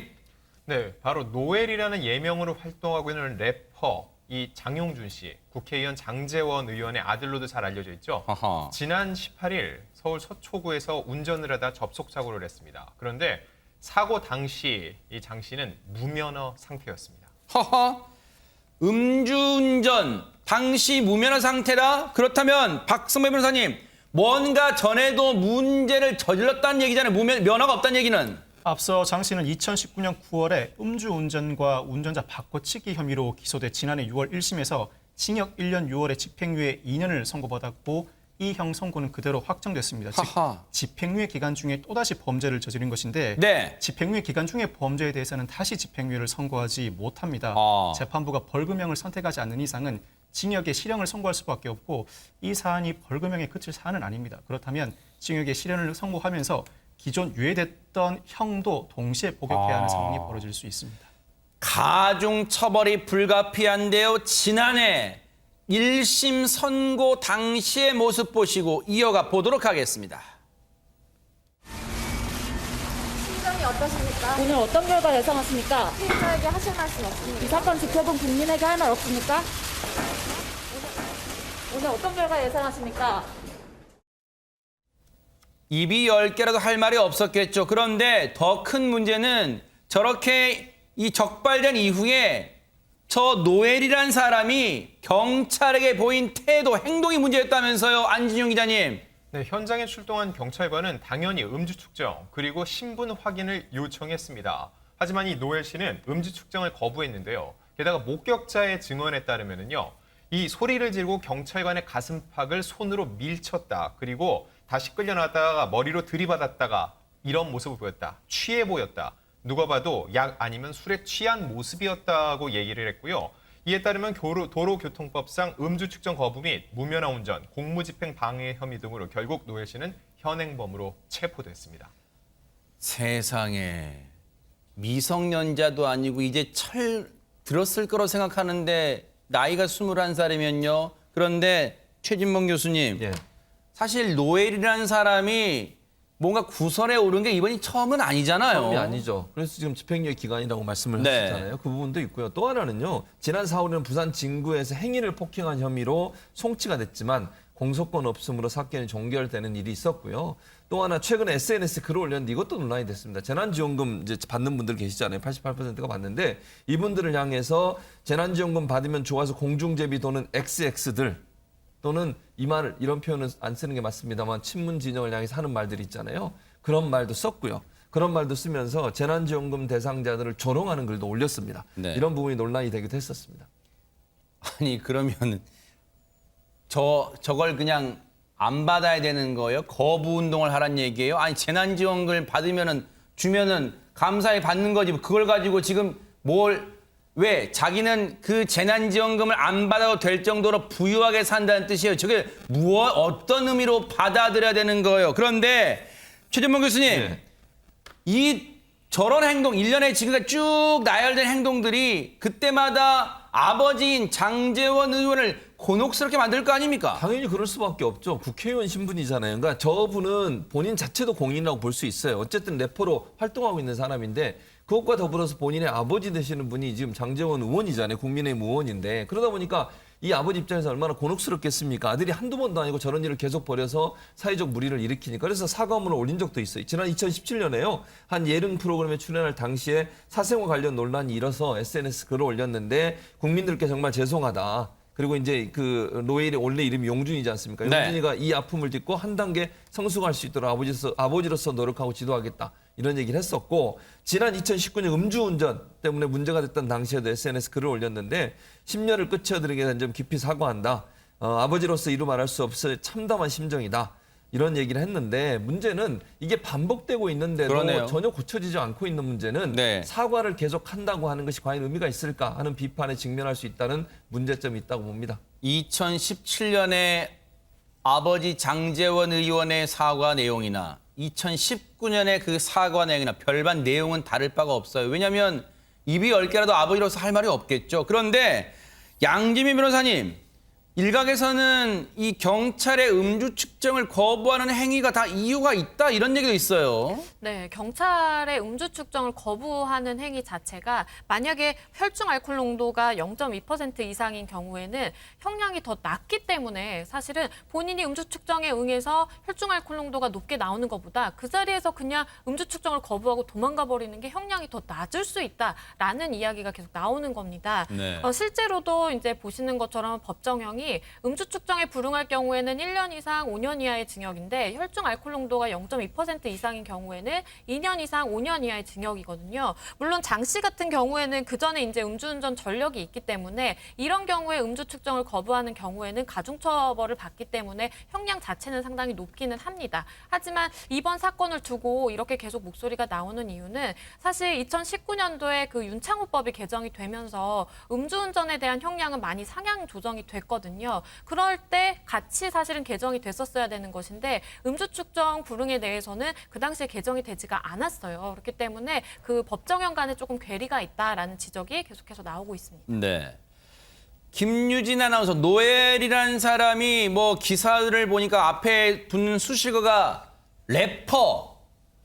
네, 바로 노엘이라는 예명으로 활동하고 있는 래퍼 이 장용준 씨, 국회의원 장제원 의원의 아들로도 잘 알려져 있죠. 아하. 지난 18일 서울 서초구에서 운전을 하다 접촉사고를 했습니다. 그런데 사고 당시 이 장 씨는 무면허 상태였습니다. 허허. 음주운전 당시 무면허 상태다? 그렇다면 박성배 변호사님, 뭔가 전에도 문제를 저질렀다는 얘기잖아요. 면허가 없다는 얘기는. 앞서 장 씨는 2019년 9월에 음주운전과 운전자 바꿔치기 혐의로 기소돼 지난해 6월 1심에서 징역 1년 6월에 집행유예 2년을 선고받았고 이 형 선고는 그대로 확정됐습니다. 즉 집행유예 기간 중에 또다시 범죄를 저지른 것인데 네. 집행유예 기간 중의 범죄에 대해서는 다시 집행유예를 선고하지 못합니다. 재판부가 벌금형을 선택하지 않는 이상은 징역의 실형을 선고할 수밖에 없고 이 사안이 벌금형에 그칠 사안은 아닙니다. 그렇다면 징역의 실형을 선고하면서 기존 유예됐던 형도 동시에 복역해야 하는 상황이 벌어질 수 있습니다. 가중처벌이 불가피한데요. 지난해 1심 선고 당시의 모습 보시고 이어가 보도록 하겠습니다. 심정이 어떠십니까? 오늘 어떤 결과 예상하십니까? 피해자에게 하실 말씀 없습니까? 이 사건 지켜본 국민에게 할 말 없습니까? 오늘 어떤 결과 예상하십니까? 입이 10개라도 할 말이 없었겠죠. 그런데 더 큰 문제는 저렇게 이 적발된 이후에 저 노엘이란 사람이 경찰에게 보인 태도, 행동이 문제였다면서요, 안진용 기자님. 네, 현장에 출동한 경찰관은 당연히 음주 측정 그리고 신분 확인을 요청했습니다. 하지만 이 노엘 씨는 음주 측정을 거부했는데요. 게다가 목격자의 증언에 따르면요, 이 소리를 지르고 경찰관의 가슴팍을 손으로 밀쳤다. 그리고 다시 끌려나왔다가 머리로 들이받았다가 이런 모습을 보였다. 취해 보였다. 누가 봐도 약 아니면 술에 취한 모습이었다고 얘기를 했고요. 이에 따르면 도로교통법상 음주 측정 거부 및 무면허 운전, 공무집행 방해 혐의 등으로 결국 노엘 씨는 현행범으로 체포됐습니다. 세상에, 미성년자도 아니고 이제 철 들었을 거라고 생각하는데 나이가 21살이면요. 그런데 최진봉 교수님, 사실 노엘이라는 사람이 뭔가 구설에 오른 게 이번이 처음은 아니잖아요. 처음이 아니죠. 그래서 지금 집행유예 기간이라고 말씀을 하셨잖아요. 그 부분도 있고요. 또 하나는요. 지난 4월에는 부산 진구에서 행인을 폭행한 혐의로 송치가 됐지만 공소권 없음으로 사건이 종결되는 일이 있었고요. 또 하나 최근에 SNS에 글을 올렸는데 이것도 논란이 됐습니다. 재난지원금 이제 받는 분들 계시잖아요. 88%가 받는데 이분들을 향해서 재난지원금 받으면 좋아서 공중제비 도는 XX들 또는 이 말을 이런 표현은 안 쓰는 게 맞습니다만 친문 진영을 향해서 하는 말들이 있잖아요. 그런 말도 썼고요. 그런 말도 쓰면서 재난지원금 대상자들을 조롱하는 글도 올렸습니다. 네. 이런 부분이 논란이 되기도 했었습니다. 아니 그러면 저걸 그냥 안 받아야 되는 거예요? 거부 운동을 하란 얘기예요? 아니 재난지원금을 주면은 감사히 받는 거지. 그걸 가지고 지금 왜 자기는 그 재난지원금을 안 받아도 될 정도로 부유하게 산다는 뜻이에요. 저게 어떤 의미로 받아들여야 되는 거예요. 그런데 최진봉 교수님, 저런 행동, 1년에 지금까지 쭉 나열된 행동들이 그때마다 아버지인 장제원 의원을 곤혹스럽게 만들 거 아닙니까? 당연히 그럴 수밖에 없죠. 국회의원 신분이잖아요. 그러니까 저분은 본인 자체도 공인이라고 볼 수 있어요. 어쨌든 래퍼로 활동하고 있는 사람인데 그것과 더불어서 본인의 아버지 되시는 분이 지금 장제원 의원이잖아요. 국민의힘 의원인데. 그러다 보니까 이 아버지 입장에서 얼마나 곤혹스럽겠습니까? 아들이 한두 번도 아니고 저런 일을 계속 벌여서 사회적 물의를 일으키니까. 그래서 사과문을 올린 적도 있어요. 지난 2017년에요. 한 예능 프로그램에 출연할 당시에 사생활 관련 논란이 일어서 SNS 글을 올렸는데 국민들께 정말 죄송하다. 그리고 이제 그 노엘이 원래 이름이 용준이지 않습니까? 네. 용준이가 이 아픔을 딛고 한 단계 성숙할 수 있도록 아버지로서 노력하고 지도하겠다. 이런 얘기를 했었고 지난 2019년 음주운전 때문에 문제가 됐던 당시에도 SNS 글을 올렸는데 10년을 끝이어드리게 된 점 깊이 사과한다. 아버지로서 이루 말할 수 없을 참담한 심정이다. 이런 얘기를 했는데 문제는 이게 반복되고 있는데도 그러네요. 전혀 고쳐지지 않고 있는 문제는 네. 사과를 계속 한다고 하는 것이 과연 의미가 있을까 하는 비판에 직면할 수 있다는 문제점이 있다고 봅니다. 2017년에 아버지 장제원 의원의 사과 내용이나 2019년의 그 사과 내용이나 별반 내용은 다를 바가 없어요. 왜냐하면 입이 10개라도 아버지로서 할 말이 없겠죠. 그런데 양지민 변호사님, 일각에서는 이 경찰의 음주 측정을 거부하는 행위가 다 이유가 있다 이런 얘기도 있어요. 네, 경찰의 음주 측정을 거부하는 행위 자체가 만약에 혈중 알코올 농도가 0.2% 이상인 경우에는 형량이 더 낮기 때문에 사실은 본인이 음주 측정에 응해서 혈중 알코올 농도가 높게 나오는 것보다 그 자리에서 그냥 음주 측정을 거부하고 도망가 버리는 게 형량이 더 낮을 수 있다라는 이야기가 계속 나오는 겁니다. 네. 실제로도 이제 보시는 것처럼 법정형이 음주 측정에 불응할 경우에는 1년 이상 5년 이하의 징역인데 혈중 알코올 농도가 0.2% 이상인 경우에는 2년 이상 5년 이하의 징역이거든요. 물론 장 씨 같은 경우에는 그 전에 이제 음주운전 전력이 있기 때문에 이런 경우에 음주 측정을 거부하는 경우에는 가중처벌을 받기 때문에 형량 자체는 상당히 높기는 합니다. 하지만 이번 사건을 두고 이렇게 계속 목소리가 나오는 이유는 사실 2019년도에 그 윤창호법이 개정이 되면서 음주운전에 대한 형량은 많이 상향 조정이 됐거든요. 그럴 때 같이 사실은 개정이 됐었어야 되는 것인데 음주 측정 불응에 대해서는 그 당시에 개정이 되지가 않았어요. 그렇기 때문에 그 법정형 간에 조금 괴리가 있다라는 지적이 계속해서 나오고 있습니다. 네. 김유진 아나운서, 노엘이라는 사람이 뭐 기사를 보니까 앞에 붙는 수식어가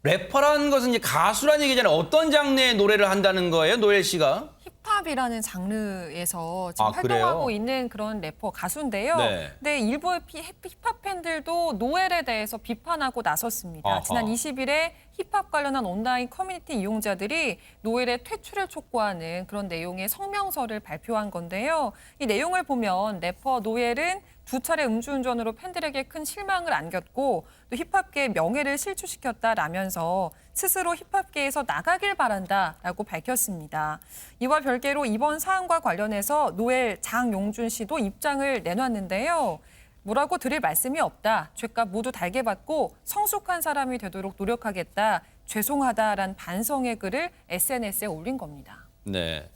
래퍼라는 것은 이제 가수라는 얘기잖아요. 어떤 장르의 노래를 한다는 거예요, 노엘 씨가? 힙합이라는 장르에서 지금 그래요? 활동하고 있는 그런 래퍼 가수인데요. 네. 근데 일부의 힙합 팬들도 노엘에 대해서 비판하고 나섰습니다. 아하. 지난 20일에 힙합 관련한 온라인 커뮤니티 이용자들이 노엘의 퇴출을 촉구하는 그런 내용의 성명서를 발표한 건데요. 이 내용을 보면 래퍼 노엘은 2차례 음주운전으로 팬들에게 큰 실망을 안겼고 또 힙합계의 명예를 실추시켰다라면서 스스로 힙합계에서 나가길 바란다라고 밝혔습니다. 이와 별개로 이번 사안과 관련해서 노엘 장용준 씨도 입장을 내놨는데요. 뭐라고 드릴 말씀이 없다. 죄값 모두 달게 받고 성숙한 사람이 되도록 노력하겠다. 죄송하다라는 반성의 글을 SNS에 올린 겁니다. 네.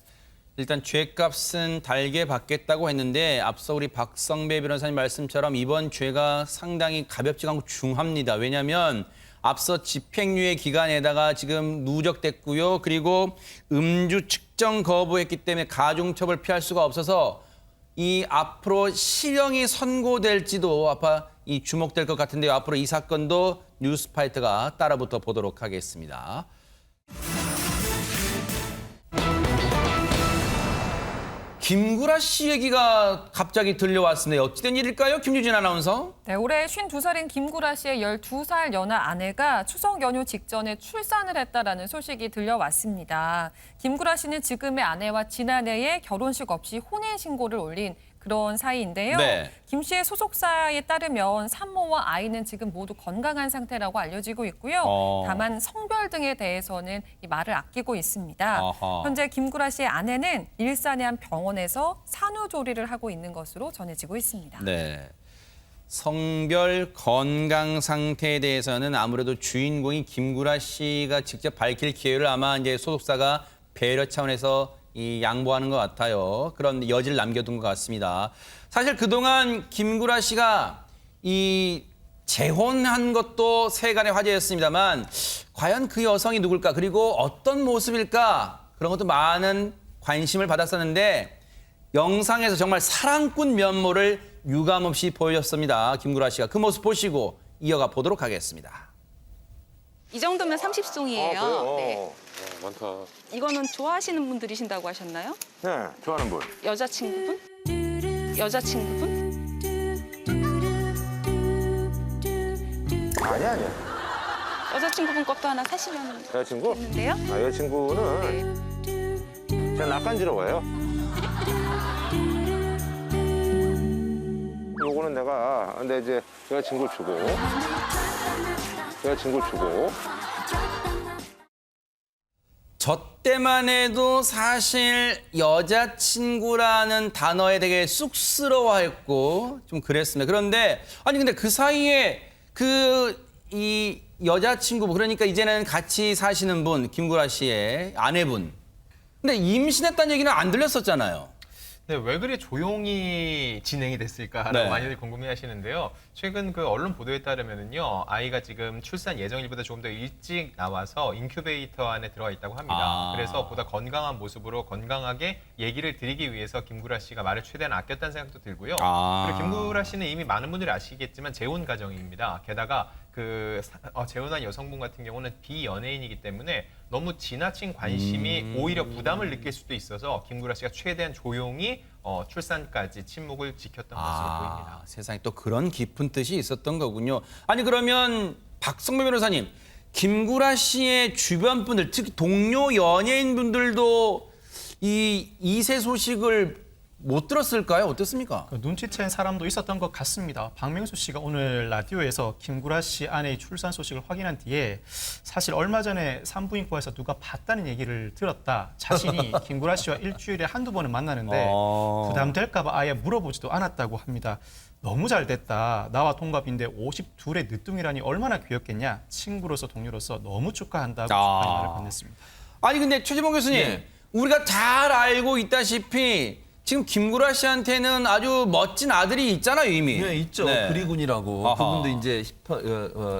일단 죄값은 달게 받겠다고 했는데 앞서 우리 박성배 변호사님 말씀처럼 이번 죄가 상당히 가볍지가 않고 중합니다. 왜냐하면 앞서 집행유예 기간에다가 지금 누적됐고요. 그리고 음주 측정 거부했기 때문에 가중처벌 피할 수가 없어서 이 앞으로 실형이 선고될지도 아마 이 주목될 것 같은데요. 앞으로 이 사건도 뉴스파이터가 따라붙어 보도록 하겠습니다. 김구라 씨 얘기가 갑자기 들려왔습니다. 어찌된 일일까요? 김유진 아나운서. 네, 올해 52살인 김구라 씨의 12살 연하 아내가 추석 연휴 직전에 출산을 했다라는 소식이 들려왔습니다. 김구라 씨는 지금의 아내와 지난해에 결혼식 없이 혼인신고를 올린 그런 사이인데요. 네. 김 씨의 소속사에 따르면 산모와 아이는 지금 모두 건강한 상태라고 알려지고 있고요. 다만 성별 등에 대해서는 이 말을 아끼고 있습니다. 아하. 현재 김구라 씨의 아내는 일산의 한 병원에서 산후조리를 하고 있는 것으로 전해지고 있습니다. 네. 성별 건강 상태에 대해서는 아무래도 주인공이 김구라 씨가 직접 밝힐 기회를 아마 이제 소속사가 배려 차원에서 양보하는 것 같아요. 그런 여지를 남겨둔 것 같습니다. 사실 그동안 김구라 씨가 이 재혼한 것도 세간의 화제였습니다만 과연 그 여성이 누굴까 그리고 어떤 모습일까 그런 것도 많은 관심을 받았었는데 영상에서 정말 사랑꾼 면모를 유감없이 보여줬습니다. 김구라 씨가 그 모습 보시고 이어가 보도록 하겠습니다. 이 정도면 30송이에요. 네. 많다. 이거는 좋아하시는 분들이신다고 하셨나요? 네, 좋아하는 분. 여자친구분? 여자친구분? 아니야. 여자친구분 것도 하나 사시면 여자친구? 되는데요? 여자친구는 제가 낯간지러워요. 요거는 근데 이제 여자친구 주고. 저 때만 해도 사실 여자친구라는 단어에 되게 쑥스러워했고 좀 그랬습니다. 그런데 아니 근데 그 사이에 이 여자친구 그러니까 이제는 같이 사시는 분 김구라 씨의 아내분. 근데 임신했다는 얘기는 안 들렸었잖아요. 네, 왜 그리 조용히 진행이 됐을까라고 네. 많이들 궁금해하시는데요. 최근 그 언론 보도에 따르면은요, 아이가 지금 출산 예정일보다 조금 더 일찍 나와서 인큐베이터 안에 들어가 있다고 합니다. 그래서 보다 건강한 모습으로 건강하게 얘기를 드리기 위해서 김구라 씨가 말을 최대한 아꼈다는 생각도 들고요. 그리고 김구라 씨는 이미 많은 분들이 아시겠지만 재혼 가정입니다. 게다가 재혼한 여성분 같은 경우는 비연예인이기 때문에 너무 지나친 관심이 오히려 부담을 느낄 수도 있어서 김구라 씨가 최대한 조용히 출산까지 침묵을 지켰던 것으로 보입니다. 세상에 또 그런 깊은 뜻이 있었던 거군요. 아니 그러면 박성배 변호사님, 김구라 씨의 주변 분들, 특히 동료 연예인 분들도 이 2세 소식을 못 들었을까요? 어떻습니까? 눈치챈 사람도 있었던 것 같습니다. 박명수 씨가 오늘 라디오에서 김구라 씨 아내의 출산 소식을 확인한 뒤에 사실 얼마 전에 산부인과에서 누가 봤다는 얘기를 들었다. 자신이 김구라 씨와 일주일에 한두 번은 만나는데 부담될까 봐 아예 물어보지도 않았다고 합니다. 너무 잘 됐다. 나와 동갑인데 52의 늦둥이라니 얼마나 귀엽겠냐. 친구로서 동료로서 너무 축하한다고 축하의 말을 건넸습니다. 아니 근데 최지봉 교수님, 우리가 잘 알고 있다시피 지금 김구라 씨한테는 아주 멋진 아들이 있잖아요, 이미. 네, 있죠. 그리군이라고. 그분도 이제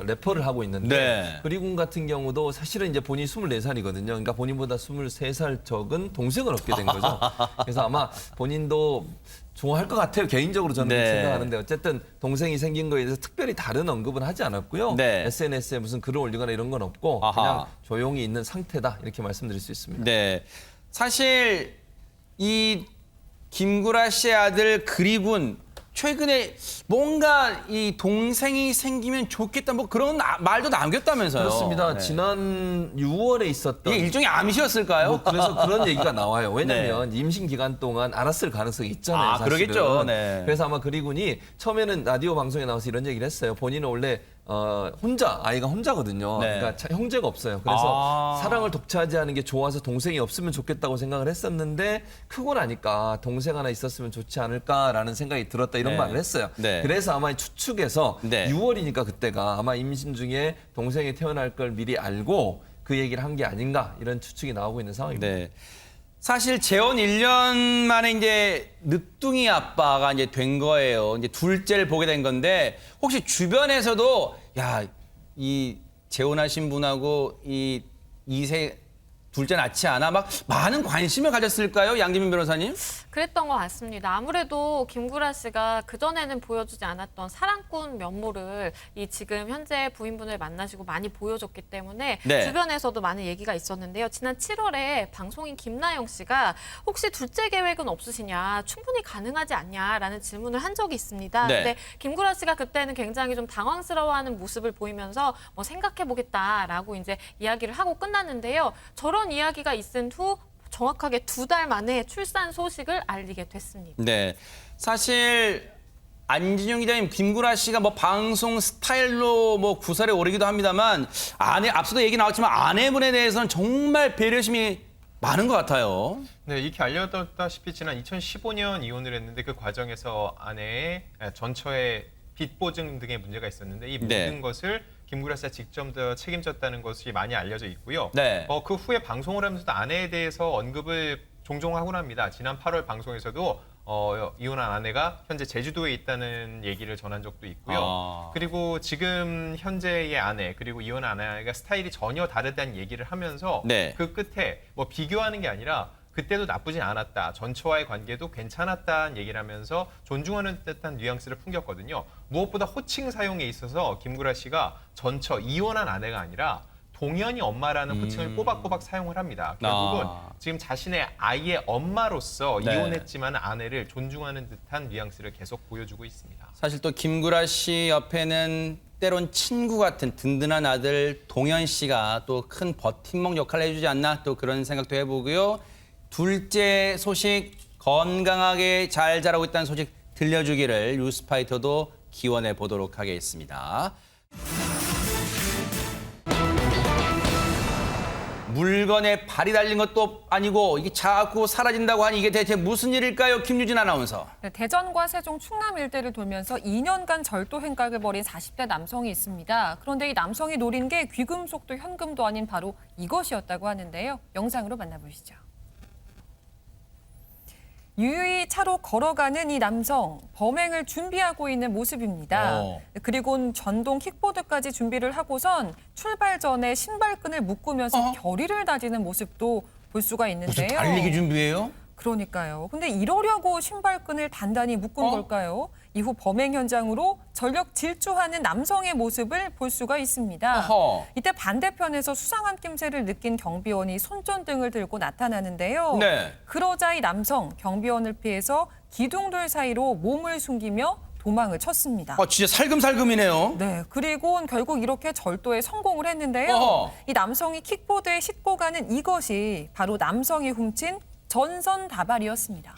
래퍼를 하고 있는데 그리군 같은 경우도 사실은 이제 본인이 24살이거든요. 그러니까 본인보다 23살 적은 동생을 얻게 된 거죠. 그래서 아마 본인도 좋아할 것 같아요. 개인적으로 저는 생각하는데 어쨌든 동생이 생긴 거에 대해서 특별히 다른 언급은 하지 않았고요. SNS에 무슨 글을 올리거나 이런 건 없고 그냥 조용히 있는 상태다 이렇게 말씀드릴 수 있습니다. 네, 사실 이 김구라 씨의 아들 그리군 최근에 뭔가 이 동생이 생기면 좋겠다 뭐 그런 말도 남겼다면서요. 그렇습니다. 지난 6월에 있었던 이게 일종의 암시였을까요? 뭐 그래서 그런 얘기가 나와요. 왜냐하면 임신 기간 동안 알았을 가능성이 있잖아요. 사실은. 그러겠죠. 그래서 아마 그리군이 처음에는 라디오 방송에 나와서 이런 얘기를 했어요. 본인은 원래 아이가 혼자거든요. 그러니까 형제가 없어요. 그래서 사랑을 독차지하는 게 좋아서 동생이 없으면 좋겠다고 생각을 했었는데 크고 나니까 동생 하나 있었으면 좋지 않을까라는 생각이 들었다 이런 말을 했어요. 그래서 아마 추측해서 6월이니까 그때가 아마 임신 중에 동생이 태어날 걸 미리 알고 그 얘기를 한 게 아닌가 이런 추측이 나오고 있는 상황입니다. 사실 재혼 1년 만에 이제 늦둥이 아빠가 이제 된 거예요. 이제 둘째를 보게 된 건데 혹시 주변에서도 이 재혼하신 분하고 이 2세 둘째 낳지 않아? 막 많은 관심을 가졌을까요? 양지민 변호사님? 그랬던 것 같습니다. 아무래도 김구라 씨가 그전에는 보여주지 않았던 사랑꾼 면모를 이 지금 현재 부인분을 만나시고 많이 보여줬기 때문에 주변에서도 많은 얘기가 있었는데요. 지난 7월에 방송인 김나영 씨가 혹시 둘째 계획은 없으시냐, 충분히 가능하지 않냐라는 질문을 한 적이 있습니다. 근데 김구라 씨가 그때는 굉장히 좀 당황스러워하는 모습을 보이면서 뭐 생각해보겠다라고 이제 이야기를 하고 끝났는데요. 저런 이야기가 있은 후 정확하게 2달 만에 출산 소식을 알리게 됐습니다. 네, 사실 안진영 기자님, 김구라 씨가 뭐 방송 스타일로 뭐 구설에 오르기도 합니다만 앞서도 얘기 나왔지만 아내분에 대해서는 정말 배려심이 많은 것 같아요. 네, 이렇게 알려졌다시피 지난 2015년 이혼을 했는데 그 과정에서 아내의 전처의 빚 보증 등의 문제가 있었는데 이 모든 것을 김구라 씨가 직접 책임졌다는 것이 많이 알려져 있고요. 그 후에 방송을 하면서도 아내에 대해서 언급을 종종 하곤 합니다. 지난 8월 방송에서도 이혼한 아내가 현재 제주도에 있다는 얘기를 전한 적도 있고요. 그리고 지금 현재의 아내 그리고 이혼한 아내가 스타일이 전혀 다르다는 얘기를 하면서 그 끝에 뭐 비교하는 게 아니라 그때도 나쁘진 않았다. 전처와의 관계도 괜찮았다는 얘기를 하면서 존중하는 듯한 뉘앙스를 풍겼거든요. 무엇보다 호칭 사용에 있어서 김구라 씨가 전처, 이혼한 아내가 아니라 동현이 엄마라는 호칭을 꼬박꼬박 사용을 합니다. 결국은 지금 자신의 아이의 엄마로서 네. 이혼했지만 아내를 존중하는 듯한 뉘앙스를 계속 보여주고 있습니다. 사실 또 김구라 씨 옆에는 때론 친구 같은 든든한 아들 동현 씨가 또 큰 버팀목 역할을 해주지 않나 또 그런 생각도 해보고요. 둘째 소식 건강하게 잘 자라고 있다는 소식 들려주기를 뉴스파이터도 기원해 보도록 하겠습니다. 물건에 발이 달린 것도 아니고 이게 자꾸 사라진다고 하니 이게 대체 무슨 일일까요? 김유진 아나운서. 네, 대전과 세종, 충남 일대를 돌면서 2년간 절도 행각을 벌인 40대 남성이 있습니다. 그런데 이 남성이 노린 게 귀금속도 현금도 아닌 바로 이것이었다고 하는데요. 영상으로 만나보시죠. 유유히 차로 걸어가는 이 남성, 범행을 준비하고 있는 모습입니다. 그리고는 전동 킥보드까지 준비를 하고선 출발 전에 신발끈을 묶으면서 결의를 다지는 모습도 볼 수가 있는데요. 무슨 달리기 준비해요? 그러니까요. 근데 이러려고 신발끈을 단단히 묶은 걸까요? 이후 범행 현장으로 전력 질주하는 남성의 모습을 볼 수가 있습니다. 이때 반대편에서 수상한 낌새를 느낀 경비원이 손전등을 들고 나타나는데요. 네. 그러자 이 남성, 경비원을 피해서 기둥들 사이로 몸을 숨기며 도망을 쳤습니다. 진짜 살금살금이네요. 네, 그리고 결국 이렇게 절도에 성공을 했는데요. 이 남성이 킥보드에 싣고 가는 이것이 바로 남성이 훔친 전선 다발이었습니다.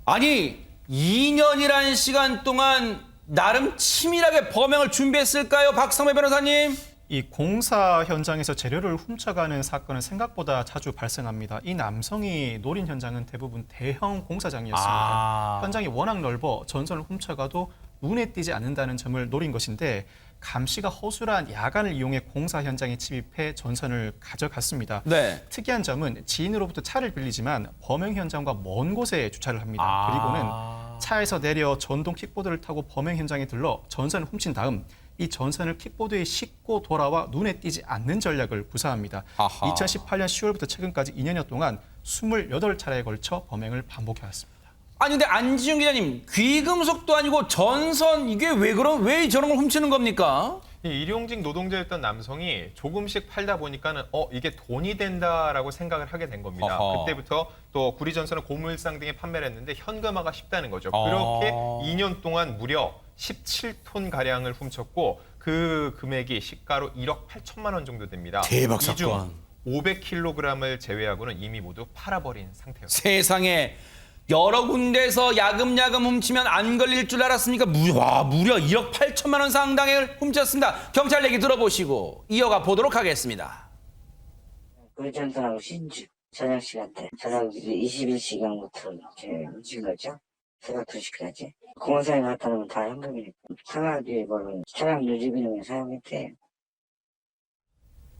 아니 2년이라는 시간 동안 나름 치밀하게 범행을 준비했을까요? 박성배 변호사님. 이 공사 현장에서 재료를 훔쳐가는 사건은 생각보다 자주 발생합니다. 이 남성이 노린 현장은 대부분 대형 공사장이었습니다. 현장이 워낙 넓어 전선을 훔쳐가도 눈에 띄지 않는다는 점을 노린 것인데 감시가 허술한 야간을 이용해 공사 현장에 침입해 전선을 가져갔습니다. 네. 특이한 점은 지인으로부터 차를 빌리지만 범행 현장과 먼 곳에 주차를 합니다. 그리고는 차에서 내려 전동 킥보드를 타고 범행 현장에 들러 전선을 훔친 다음 이 전선을 킥보드에 싣고 돌아와 눈에 띄지 않는 전략을 구사합니다. 2018년 10월부터 최근까지 2년여 동안 28차례에 걸쳐 범행을 반복해왔습니다. 아니 근데 안지훈 기자님, 귀금속도 아니고 전선 이게 왜 저런 걸 훔치는 겁니까? 이 일용직 노동자였던 남성이 조금씩 팔다 보니까는 이게 돈이 된다라고 생각을 하게 된 겁니다. 그때부터 또 구리전선을 고물상 등에 판매를 했는데 현금화가 쉽다는 거죠. 그렇게 2년 동안 무려 17톤 가량을 훔쳤고 그 금액이 시가로 1억 8천만 원 정도 됩니다. 대박 이 중 사건. 500kg을 제외하고는 이미 모두 팔아버린 상태였습니다. 세상에 여러 군데에서 야금야금 훔치면 안 걸릴 줄 알았습니까? 무려 1억 8천만 원 상당을 훔쳤습니다. 경찰 얘기 들어보시고 이어가 보도록 하겠습니다. 구리전선하고 신주 저녁 시간대 저녁 21시경부터 훔친 거죠. 새벽 2시까지. 공원상에 나타나면 다 현금이니까. 상하주의 벌은 차량 누지비용에 사용했대요.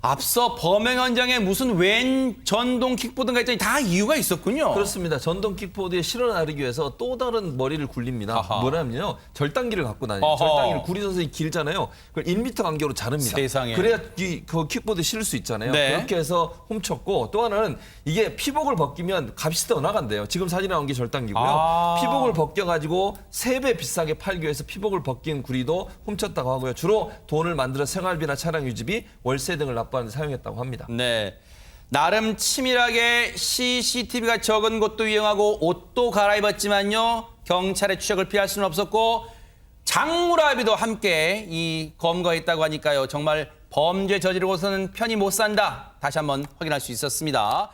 앞서 범행 현장에 무슨 웬 전동 킥보드가 있더니 다 이유가 있었군요. 그렇습니다. 전동 킥보드에 실어 나르기 위해서 또 다른 머리를 굴립니다. 뭐냐면요. 절단기를 갖고 다녀요. 절단기를 구리전선이 길잖아요. 그걸 1m 간격으로 자릅니다. 세상에. 그래야 그 킥보드에 실을 수 있잖아요. 네. 그렇게 해서 훔쳤고 또 하나는 이게 피복을 벗기면 값이 더 나간대요. 지금 사진에 나온 게 절단기고요. 피복을 벗겨가지고 3배 비싸게 팔기 위해서 피복을 벗긴 구리도 훔쳤다고 하고요. 주로 돈을 만들어 생활비나 차량 유지비, 월세 등을 납부하는 데 사용했다고 합니다. 네. 나름 치밀하게 CCTV가 적은 곳도 이용하고 옷도 갈아입었지만요. 경찰의 추적을 피할 수는 없었고 장무라비도 함께 이 검거했다고 하니까요. 정말 범죄 저지르고서는 편히 못 산다. 다시 한번 확인할 수 있었습니다.